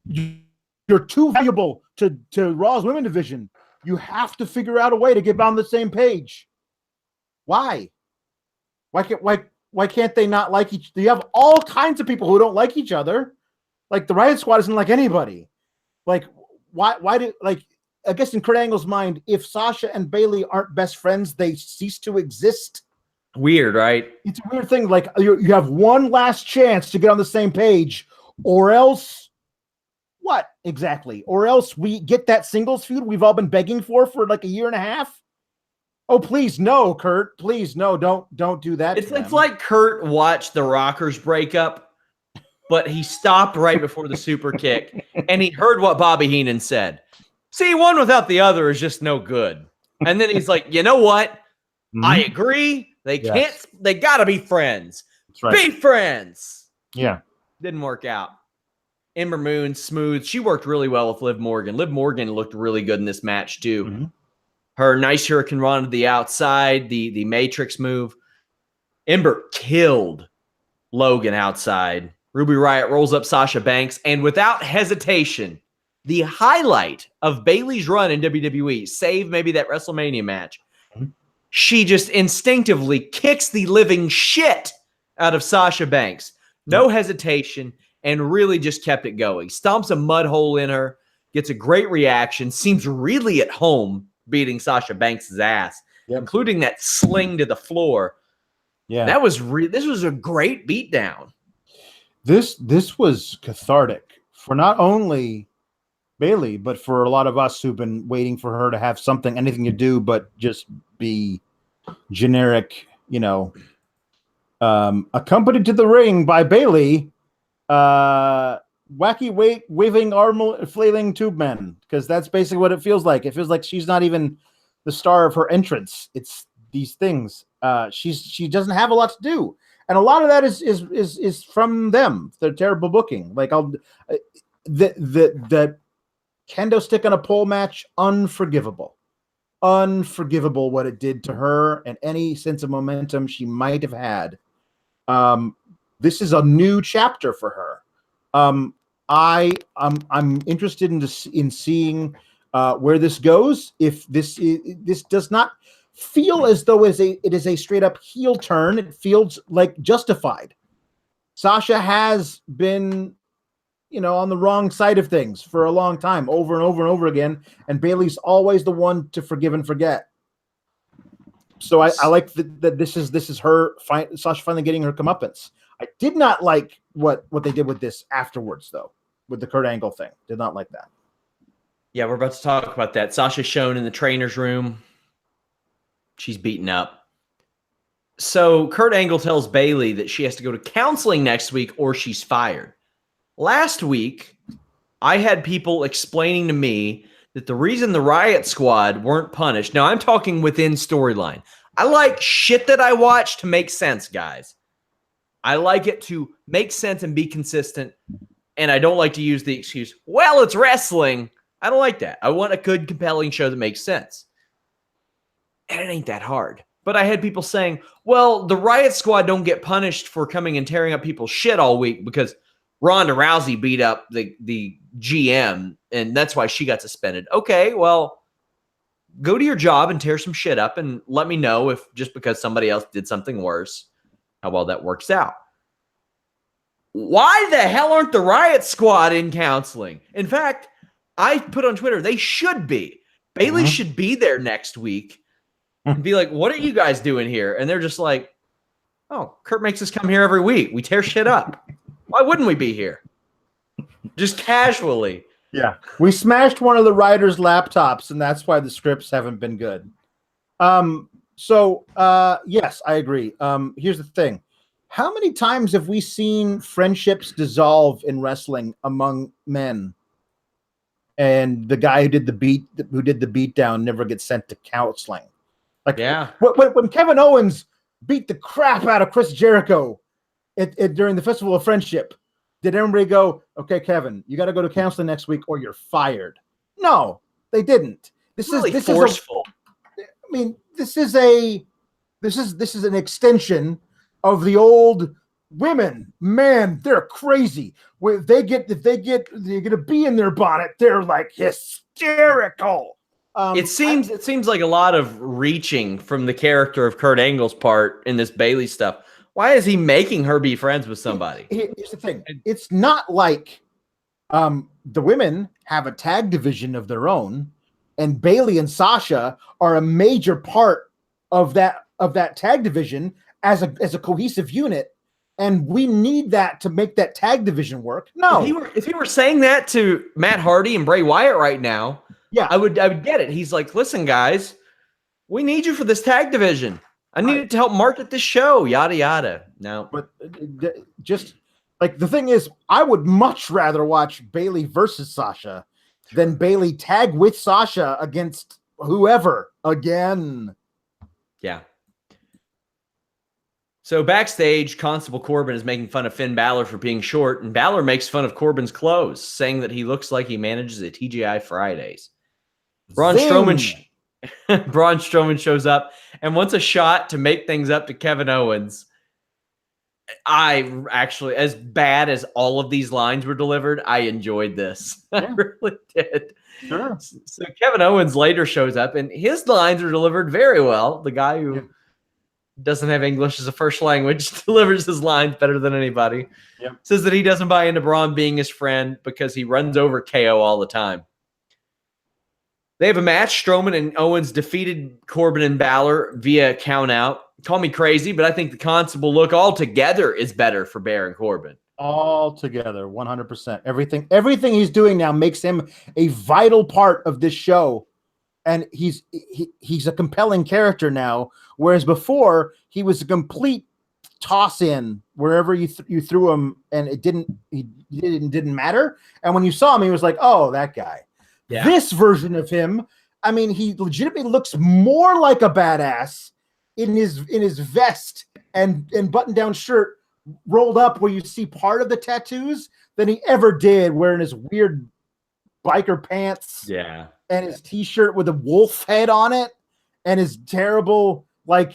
you're too valuable to Raw's women division. You have to figure out a way to get on the same page. Why? Why can't they not like each? You have all kinds of people who don't like each other. Like the Riot Squad isn't like anybody. Like why do I guess in Kurt Angle's mind, if Sasha and Bayley aren't best friends, they cease to exist. Weird, right? It's a weird thing. Like you have one last chance to get on the same page, or else what exactly? Or else we get that singles feud we've all been begging for like a year and a half. Oh, please no, Kurt. Please no, don't do that. It's like Kurt watched the Rockers break up, but he stopped right before the super kick, and he heard what Bobby Heenan said. See, one without the other is just no good. And then he's like, you know what? Mm-hmm. I agree. They can't. They got to be friends. That's right. Be friends. Yeah. Didn't work out. Ember Moon, smooth. She worked really well with Liv Morgan. Liv Morgan looked really good in this match, too. Mm-hmm. Her nice Hurricane Run to the outside, the Matrix move. Ember killed Logan outside. Ruby Riott rolls up Sasha Banks, and without hesitation, the highlight of Bayley's run in WWE, save maybe that WrestleMania match, she just instinctively kicks the living shit out of Sasha Banks. No hesitation, and really just kept it going. Stomps a mud hole in her, gets a great reaction, seems really at home beating Sasha Banks' ass, including that sling to the floor. Yeah, this was a great beatdown. This was cathartic for not only Bayley, but for a lot of us who've been waiting for her to have anything to do, but just be generic, accompanied to the ring by Bayley, wacky waving arm flailing tube men, because that's basically what it feels like. It feels like she's not even the star of her entrance. It's these things. She doesn't have a lot to do. And a lot of that is from them. Their terrible booking. Like the kendo stick on a pole match, unforgivable what it did to her and any sense of momentum she might have had. This is a new chapter for her. I'm interested in seeing where this goes. If this does not feel as though it is a straight up heel turn, it feels like justified. Sasha has been, on the wrong side of things for a long time, over and over and over again, and Bayley's always the one to forgive and forget. So I like that this is her Sasha finally getting her comeuppance. I did not like what they did with this afterwards, though, with the Kurt Angle thing. Did not like that. Yeah, we're about to talk about that. Sasha's shown in the trainer's room. She's beaten up. So Kurt Angle tells Bayley that she has to go to counseling next week or she's fired. Last week, I had people explaining to me that the reason the Riot Squad weren't punished. Now, I'm talking within storyline. I like shit that I watch to make sense, guys. I like it to make sense and be consistent, and I don't like to use the excuse, well, it's wrestling. I don't like that. I want a good, compelling show that makes sense. And it ain't that hard. But I had people saying, well, the Riot Squad don't get punished for coming and tearing up people's shit all week because Ronda Rousey beat up the GM, and that's why she got suspended. Okay, well, go to your job and tear some shit up and let me know if just because somebody else did something worse, how well that works out. Why the hell aren't the Riot Squad in counseling? In fact, I put on Twitter, they should be. Bayley should be there next week and be like, what are you guys doing here? And they're just like, oh, Kurt makes us come here every week. We tear shit up. Why wouldn't we be here? Just casually. Yeah. We smashed one of the writers' laptops, and that's why the scripts haven't been good. So, yes, I agree. Here's the thing. How many times have we seen friendships dissolve in wrestling among men? And the guy who did the beat down never gets sent to counseling. Like, yeah. When Kevin Owens beat the crap out of Chris Jericho during the Festival of Friendship, did everybody go, okay, Kevin, you got to go to counseling next week or you're fired? No, they didn't. This really is forceful. this is an extension of the old women. Man, they're crazy. If they're gonna be in their bonnet, they're like hysterical. It seems like a lot of reaching from the character of Kurt Angle's part in this Bayley stuff. Why is he making her be friends with somebody? Here's the thing. It's not like the women have a tag division of their own, and Bayley and Sasha are a major part of that tag division as a cohesive unit, and we need that to make that tag division work. No, if he were saying that to Matt Hardy and Bray Wyatt right now, yeah, I would get it. He's like, listen, guys, we need you for this tag division. I need it to help market this show, yada yada. No, but just like the thing is, I would much rather watch Bayley versus Sasha than Bayley tag with Sasha against whoever again. Yeah. So backstage, Constable Corbin is making fun of Finn Balor for being short, and Balor makes fun of Corbin's clothes, saying that he looks like he manages at TGI Fridays. Braun Strowman shows up and wants a shot to make things up to Kevin Owens. I actually, as bad as all of these lines were delivered, I enjoyed this. Yeah. I really did. Sure. So Kevin Owens later shows up, and his lines are delivered very well. The guy who doesn't have English as a first language delivers his lines better than anybody. Yep. Says that he doesn't buy into Braun being his friend because he runs over KO all the time. They have a match. Strowman and Owens defeated Corbin and Balor via countout. Call me crazy, but I think the Constable look altogether is better for Baron Corbin. Altogether, 100%. Everything he's doing now makes him a vital part of this show, and he's a compelling character now. Whereas before, he was a complete toss-in wherever you threw him, and it didn't matter. And when you saw him, he was like, "Oh, that guy." Yeah. This version of him, I mean, he legitimately looks more like a badass in his vest and button-down shirt rolled up where you see part of the tattoos than he ever did wearing his weird biker pants. Yeah. And his t-shirt with a wolf head on it and his terrible, like,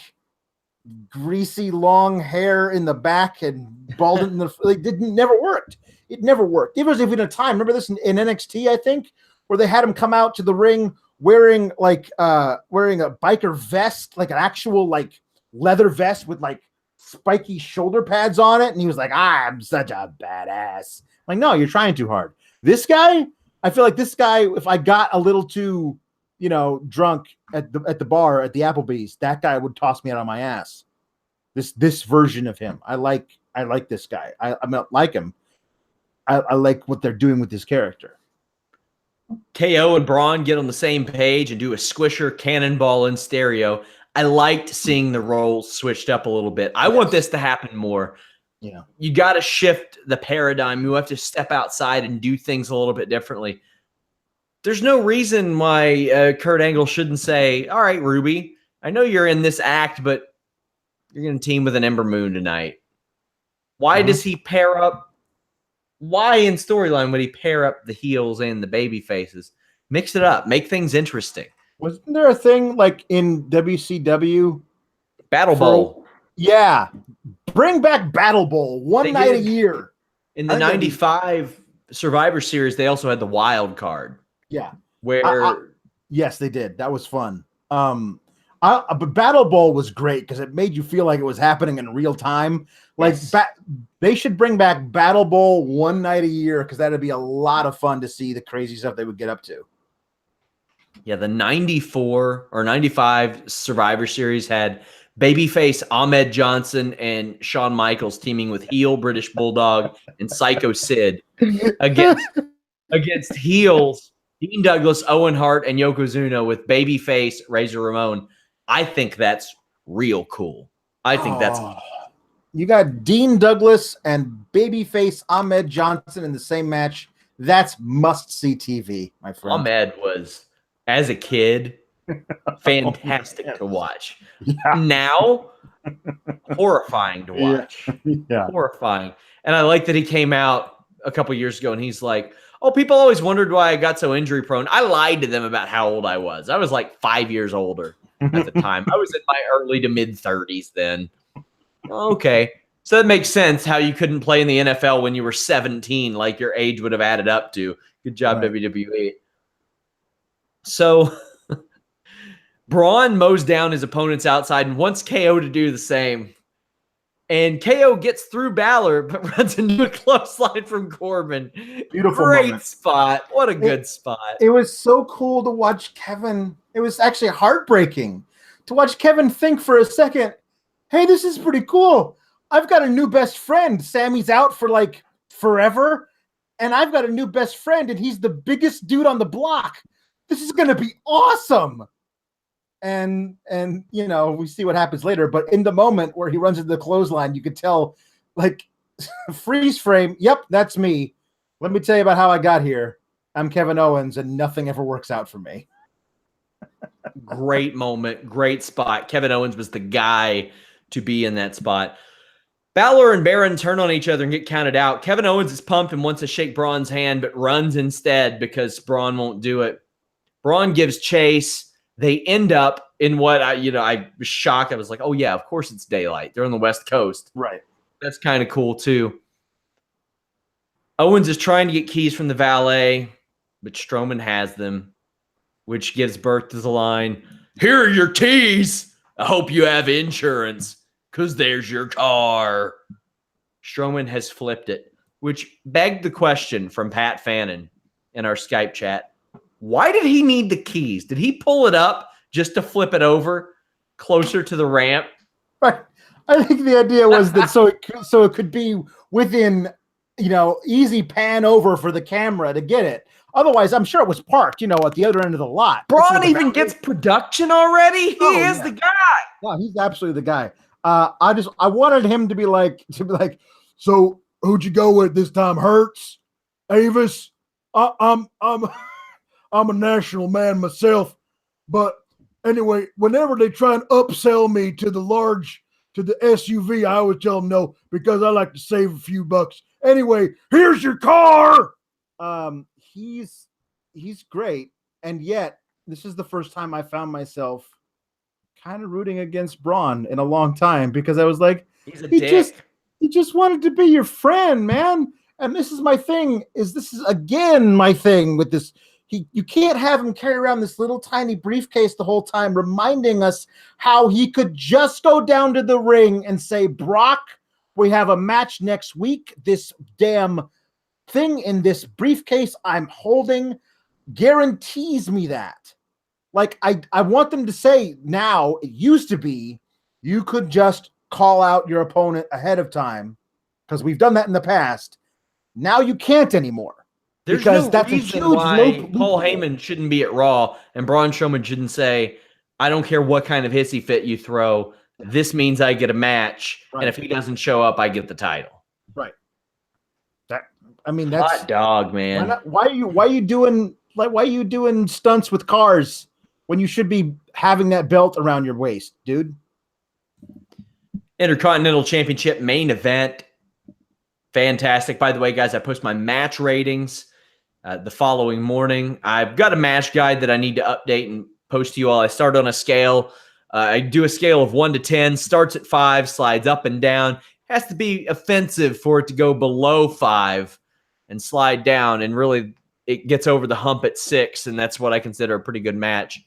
greasy long hair in the back and bald in the never worked. It never worked. There was even a time, remember this in NXT, I think, where they had him come out to the ring wearing a biker vest, like an actual like leather vest with like spiky shoulder pads on it, and he was like, "I'm such a badass." I'm like, no, you're trying too hard. This guy, I feel like this guy, if I got a little too, drunk at the bar at the Applebee's, that guy would toss me out on my ass. This version of him, I like this guy. I don't like him. I like what they're doing with his character. KO and Braun get on the same page and do a squisher cannonball in stereo. I liked seeing the roles switched up a little bit. I want this to happen more. Yeah, you got to shift the paradigm. You have to step outside and do things a little bit differently. There's no reason why Kurt Angle shouldn't say, "All right, Ruby, I know you're in this act, but you're going to team with an Ember Moon tonight." Why does he pair up? Why in storyline would he pair up the heels and the baby faces? Mix it up. Make things interesting. Wasn't there a thing like in WCW? Battle Bowl. Yeah. Bring back Battle Bowl one night a year. In the 95 Survivor Series, they also had the wild card. Yeah. Where yes, they did. That was fun. But Battle Bowl was great because it made you feel like it was happening in real time. Like they should bring back Battle Bowl one night a year because that'd be a lot of fun to see the crazy stuff they would get up to. Yeah, the 94 or 95 Survivor Series had babyface Ahmed Johnson and Shawn Michaels teaming with heel British Bulldog and Psycho Sid against heels Dean Douglas, Owen Hart, and Yokozuna with babyface Razor Ramon. I think that's real cool. I think that's... You got Dean Douglas and babyface Ahmed Johnson in the same match. That's must-see TV, my friend. Ahmed was, as a kid, fantastic to watch. Yeah. Now, horrifying to watch. Yeah. Horrifying. And I like that he came out a couple years ago and he's like, Oh, people always wondered why I got so injury prone. I lied to them about how old I was. I was like 5 years older at the time. I was in my early to mid 30s then. Okay. So that makes sense how you couldn't play in the NFL when you were 17, like your age would have added up to. Good job, Right. WWE. So Braun mows down his opponents outside and wants KO to do the same. And KO gets through Balor, but runs into a clothesline from Corbin. Beautiful Great moment. spot. What a good spot. It was so cool to watch Kevin. It was actually heartbreaking to watch Kevin think for a second, hey, this is pretty cool. I've got a new best friend. Sammy's out for like forever, and I've got a new best friend, and he's the biggest dude on the block. This is going to be awesome. And you know, we see what happens later, but in the moment where he runs into the clothesline, you could tell, like, freeze frame. Yep, that's me. Let me tell you about how I got here. I'm Kevin Owens, and nothing ever works out for me. Great moment, great spot. Kevin Owens was the guy to be in that spot. Balor and Baron turn on each other and get counted out. Kevin Owens is pumped and wants to shake Braun's hand, but runs instead because Braun won't do it. Braun gives chase. They end up in what I was shocked. I was like, oh yeah, of course it's daylight. They're on the West Coast. Right. That's kind of cool too. Owens is trying to get keys from the valet, but Strowman has them, which gives birth to the line, here are your keys. I hope you have insurance, because there's your car. Strowman has flipped it, which begged the question from Pat Fannin in our Skype chat. Why did he need the keys? Did he pull it up just to flip it over closer to the ramp? Right. I think the idea was that so it could be within, easy pan over for the camera to get it. Otherwise, I'm sure it was parked, at the other end of the lot. Braun even gets production already? He is the guy. No, he's absolutely the guy. I wanted him to be like, so who'd you go with this time? Hurts? Avis? I'm a national man myself, but anyway, whenever they try and upsell me to the SUV, I always tell them no, because I like to save a few bucks. Anyway, here's your car. He's great, and yet this is the first time I found myself kind of rooting against Braun in a long time, because I was like, he's a dick. He just wanted to be your friend, man. And this is my thing. This is again my thing with this. You can't have him carry around this little tiny briefcase the whole time, reminding us how he could just go down to the ring and say, Brock, we have a match next week. This damn thing in this briefcase I'm holding guarantees me that. Like, I want them to say now, it used to be you could just call out your opponent ahead of time, because we've done that in the past. Now you can't anymore. There's because no that's reason a huge why Paul Heyman shouldn't be at Raw and Braun Strowman shouldn't say, I don't care what kind of hissy fit you throw. This means I get a match. Right. And if he doesn't show up, I get the title. Right. That's hot dog, man. Why are you doing stunts with cars when you should be having that belt around your waist, dude? Intercontinental Championship main event. Fantastic. By the way, guys, I post my match ratings the following morning. I've got a match guide that I need to update and post to you all. I start on a scale. I do a scale of 1 to 10, starts at 5, slides up and down. Has to be offensive for it to go below 5 and slide down. And really, it gets over the hump at 6, and that's what I consider a pretty good match.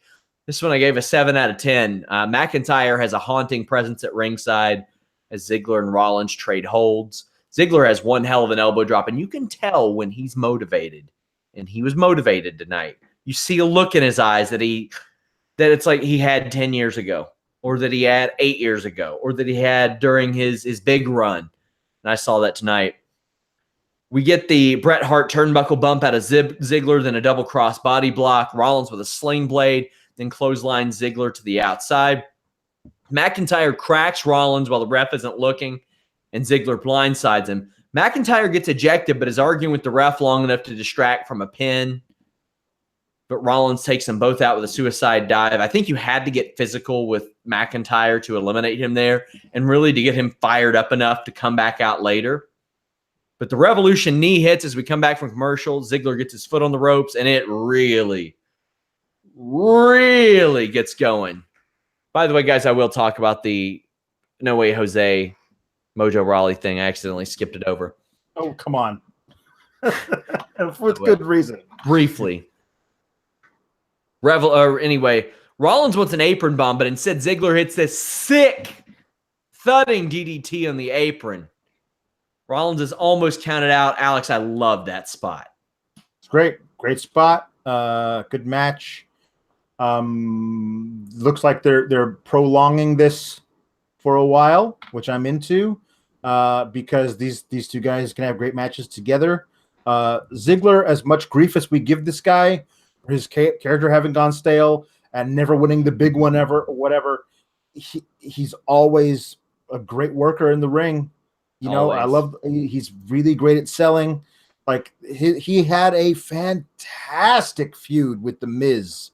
This one I gave a 7 out of 10. McIntyre has a haunting presence at ringside as Ziggler and Rollins trade holds. Ziggler has one hell of an elbow drop, and you can tell when he's motivated. And he was motivated tonight. You see a look in his eyes that it's like he had 10 years ago, or that he had 8 years ago, or that he had during his big run. And I saw that tonight. We get the Bret Hart turnbuckle bump out of Ziggler, then a double cross body block. Rollins with a sling blade, then clothesline Ziggler to the outside. McIntyre cracks Rollins while the ref isn't looking, and Ziggler blindsides him. McIntyre gets ejected, but is arguing with the ref long enough to distract from a pin. But Rollins takes them both out with a suicide dive. I think you had to get physical with McIntyre to eliminate him there, and really to get him fired up enough to come back out later. But the Revolution knee hits as we come back from commercial. Ziggler gets his foot on the ropes, and it really, really gets going. By the way, guys, I will talk about the No Way Jose Mojo Rawley thing. I accidentally skipped it over. Oh, come on. With good reason. Briefly. Anyway, Rollins wants an apron bomb, but instead Ziggler hits this sick, thudding DDT on the apron. Rollins is almost counted out. Alex, I love that spot. It's great. Great spot. Good match. Looks like they're prolonging this for a while, which I'm into, because these two guys can have great matches together. Ziggler, as much grief as we give this guy for his character having gone stale and never winning the big one ever or whatever, he's always a great worker in the ring. You know, he's really great at selling. Like he had a fantastic feud with The Miz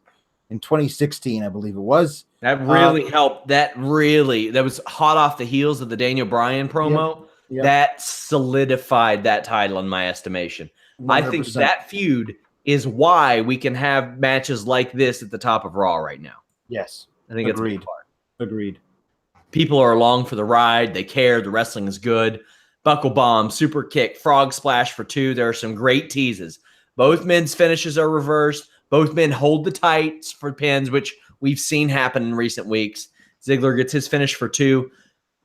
in 2016, I believe it was. That really helped. That was hot off the heels of the Daniel Bryan promo. Yep. That solidified that title in my estimation. 100%. I think that feud is why we can have matches like this at the top of Raw right now. Yes. I think Agreed. it's a big part. Agreed. People are along for the ride. They care. The wrestling is good. Buckle bomb, super kick, frog splash for 2. There are some great teases. Both men's finishes are reversed. Both men hold the tights for pins, which we've seen happen in recent weeks. Ziggler gets his finish for 2.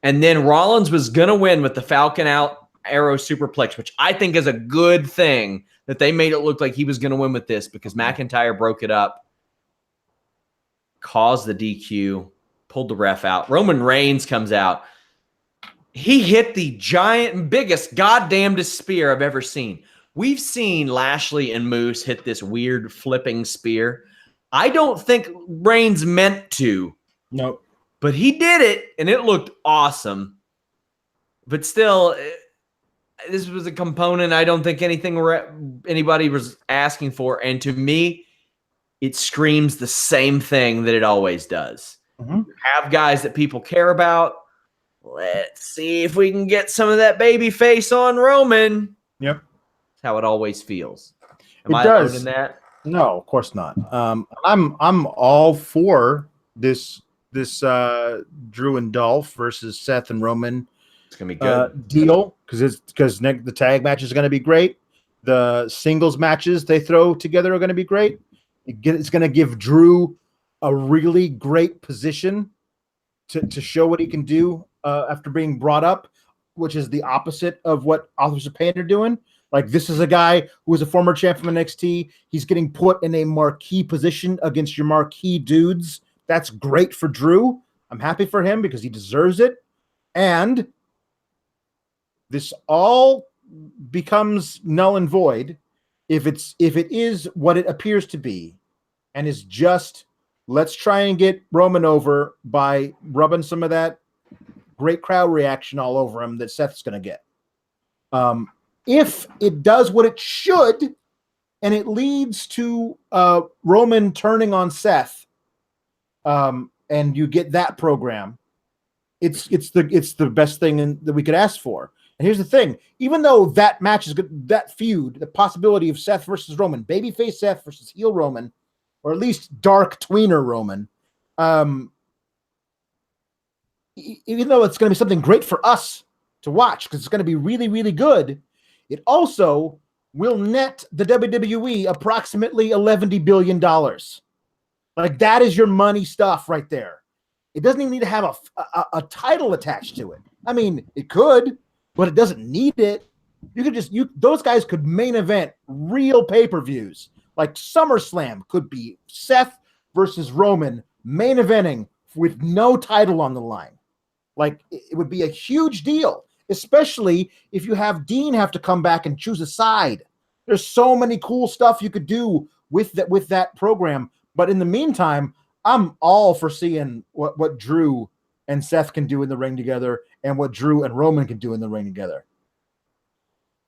And then Rollins was going to win with the Falcon Out Arrow Superplex, which I think is a good thing that they made it look like he was going to win with this, because McIntyre broke it up, caused the DQ, pulled the ref out. Roman Reigns comes out. He hit the giant, biggest, goddamnedest spear I've ever seen. We've seen Lashley and Moose hit this weird flipping spear. I don't think Reigns meant to. Nope. But he did it, and it looked awesome. But still, this was a component I don't think anybody was asking for. And to me, it screams the same thing that it always does. Mm-hmm. Have guys that people care about. Let's see if we can get some of that baby face on Roman. Yep. That's how it always feels. Am I alone in that? No, of course not. I'm all for this Drew and Dolph versus Seth and Roman. It's gonna be good deal, because the tag match is going to be great. The singles matches they throw together are going to be great. It's going to give Drew a really great position to show what he can do after being brought up, which is the opposite of what Authors of Pain are doing. Like, this is a guy who was a former champ from NXT. He's getting put in a marquee position against your marquee dudes. That's great for Drew. I'm happy for him because he deserves it. And this all becomes null and void if it is what it appears to be, and is just, let's try and get Roman over by rubbing some of that great crowd reaction all over him that Seth's going to get. If it does what it should, and it leads to Roman turning on Seth, and you get that program, it's the best thing that we could ask for. And here's the thing: even though that match is good, that feud, the possibility of Seth versus Roman, babyface Seth versus heel Roman, or at least dark tweener Roman, even though it's going to be something great for us to watch because it's going to be really, really good, it also will net the WWE approximately $11 billion. Like, that is your money stuff right there. It doesn't even need to have a title attached to it. I mean, it could, but it doesn't need it. You could those guys could main event real pay-per-views. Like SummerSlam could be Seth versus Roman main eventing with no title on the line. Like, it would be a huge deal, especially if you have Dean have to come back and choose a side. There's so many cool stuff you could do with that program. But in the meantime, I'm all for seeing what Drew and Seth can do in the ring together and what Drew and Roman can do in the ring together.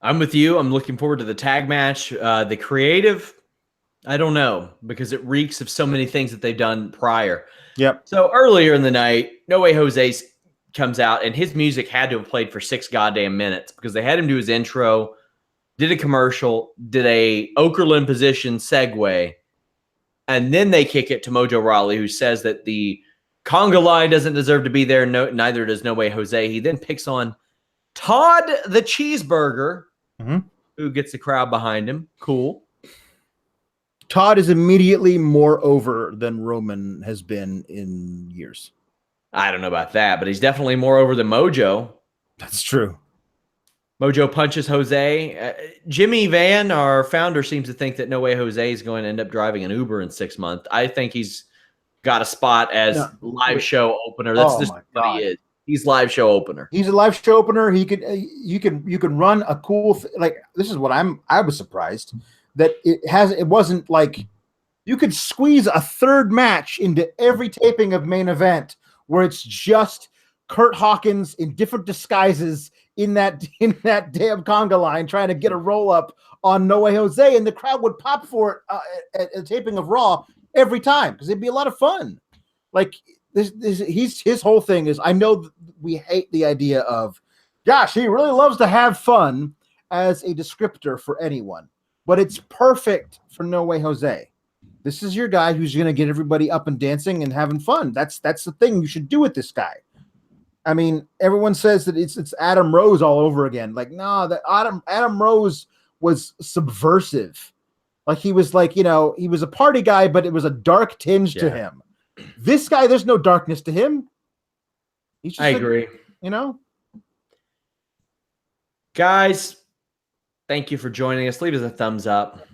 I'm with you. I'm looking forward to the tag match. The creative, I don't know, because it reeks of so many things that they've done prior. Yep. So earlier in the night, No Way Jose's comes out, and his music had to have played for 6 goddamn minutes because they had him do his intro, did a commercial, did a Okerlund position segue, and then they kick it to Mojo Rawley, who says that the conga line doesn't deserve to be there. No, neither does No Way Jose. He then picks on Todd the Cheeseburger, who gets the crowd behind him. Cool. Todd is immediately more over than Roman has been in years. I don't know about that, but he's definitely more over than Mojo. That's true. Mojo punches Jose. Jimmy Van, our founder, seems to think that No Way Jose is going to end up driving an Uber in 6 months. I think he's got a spot as live show opener. That's just what he is. He's live show opener. He's a live show opener. He could, you can run a cool like this is what I was surprised that it wasn't like you could squeeze a third match into every taping of Main Event where it's just Kurt Hawkins in different disguises in that damn conga line trying to get a roll up on No Way Jose, and the crowd would pop for it at a taping of Raw every time because it'd be a lot of fun. Like his whole thing is, I know we hate the idea of, gosh, he really loves to have fun as a descriptor for anyone, but it's perfect for No Way Jose. This is your guy who's going to get everybody up and dancing and having fun. That's the thing you should do with this guy. I mean, everyone says that it's Adam Rose all over again. Like, no, that Adam Rose was subversive. Like he was like, he was a party guy, but it was a dark tinge to him. This guy, there's no darkness to him. He's just agree. Guys, thank you for joining us. Leave us a thumbs up.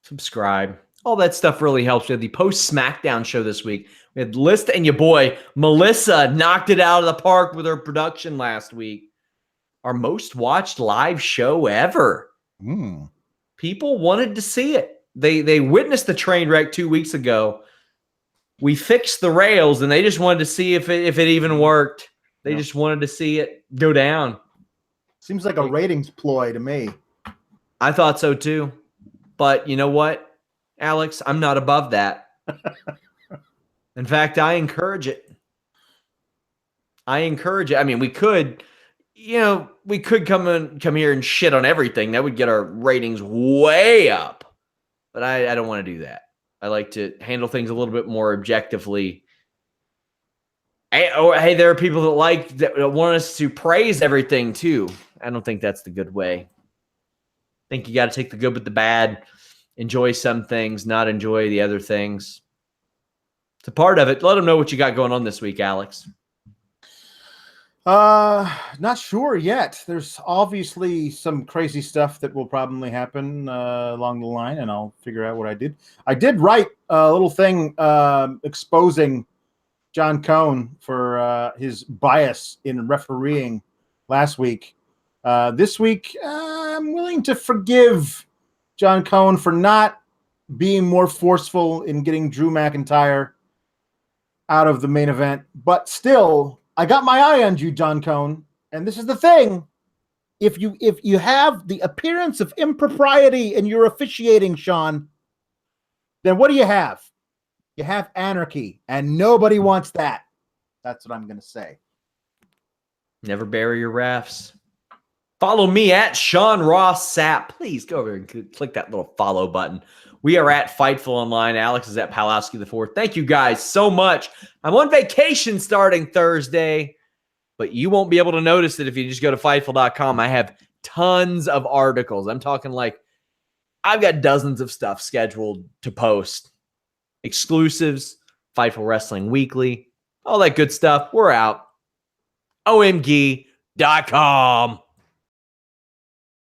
Subscribe. All that stuff really helps. We had the post SmackDown show this week. We had Lista and your boy Melissa knocked it out of the park with her production last week. Our most watched live show ever. People wanted to see it. They witnessed the train wreck 2 weeks ago. We fixed the rails, and they just wanted to see if it even worked. They just wanted to see it go down. Seems like a ratings ploy to me. I thought so too. But you know what, Alex? I'm not above that. In fact, I encourage it. I mean, we could come here and shit on everything. That would get our ratings way up. But I don't want to do that. I like to handle things a little bit more objectively. Hey, there are people that want us to praise everything too. I don't think that's the good way. I think you got to take the good with the bad, enjoy some things, not enjoy the other things. It's a part of it. Let them know what you got going on this week, Alex. Not sure yet. There's obviously some crazy stuff that will probably happen along the line, and I'll figure out what I did. I did write a little thing exposing John Cone for his bias in refereeing last week. This week, I'm willing to forgive John Cone for not being more forceful in getting Drew McIntyre out of the main event, but still, I got my eye on you, John Cone. And this is the thing. If you have the appearance of impropriety in your officiating, Sean, then what do you have? You have anarchy, and nobody wants that. That's what I'm going to say. Never bury your refs. Follow me at Sean Ross Sapp. Please go over and click that little follow button. We are at Fightful Online. Alex is at Pawlowski the Fourth. Thank you guys so much. I'm on vacation starting Thursday, but you won't be able to notice it if you just go to Fightful.com. I have tons of articles. I'm talking like I've got dozens of stuff scheduled to post. Exclusives, Fightful Wrestling Weekly, all that good stuff. We're out. OMG.com.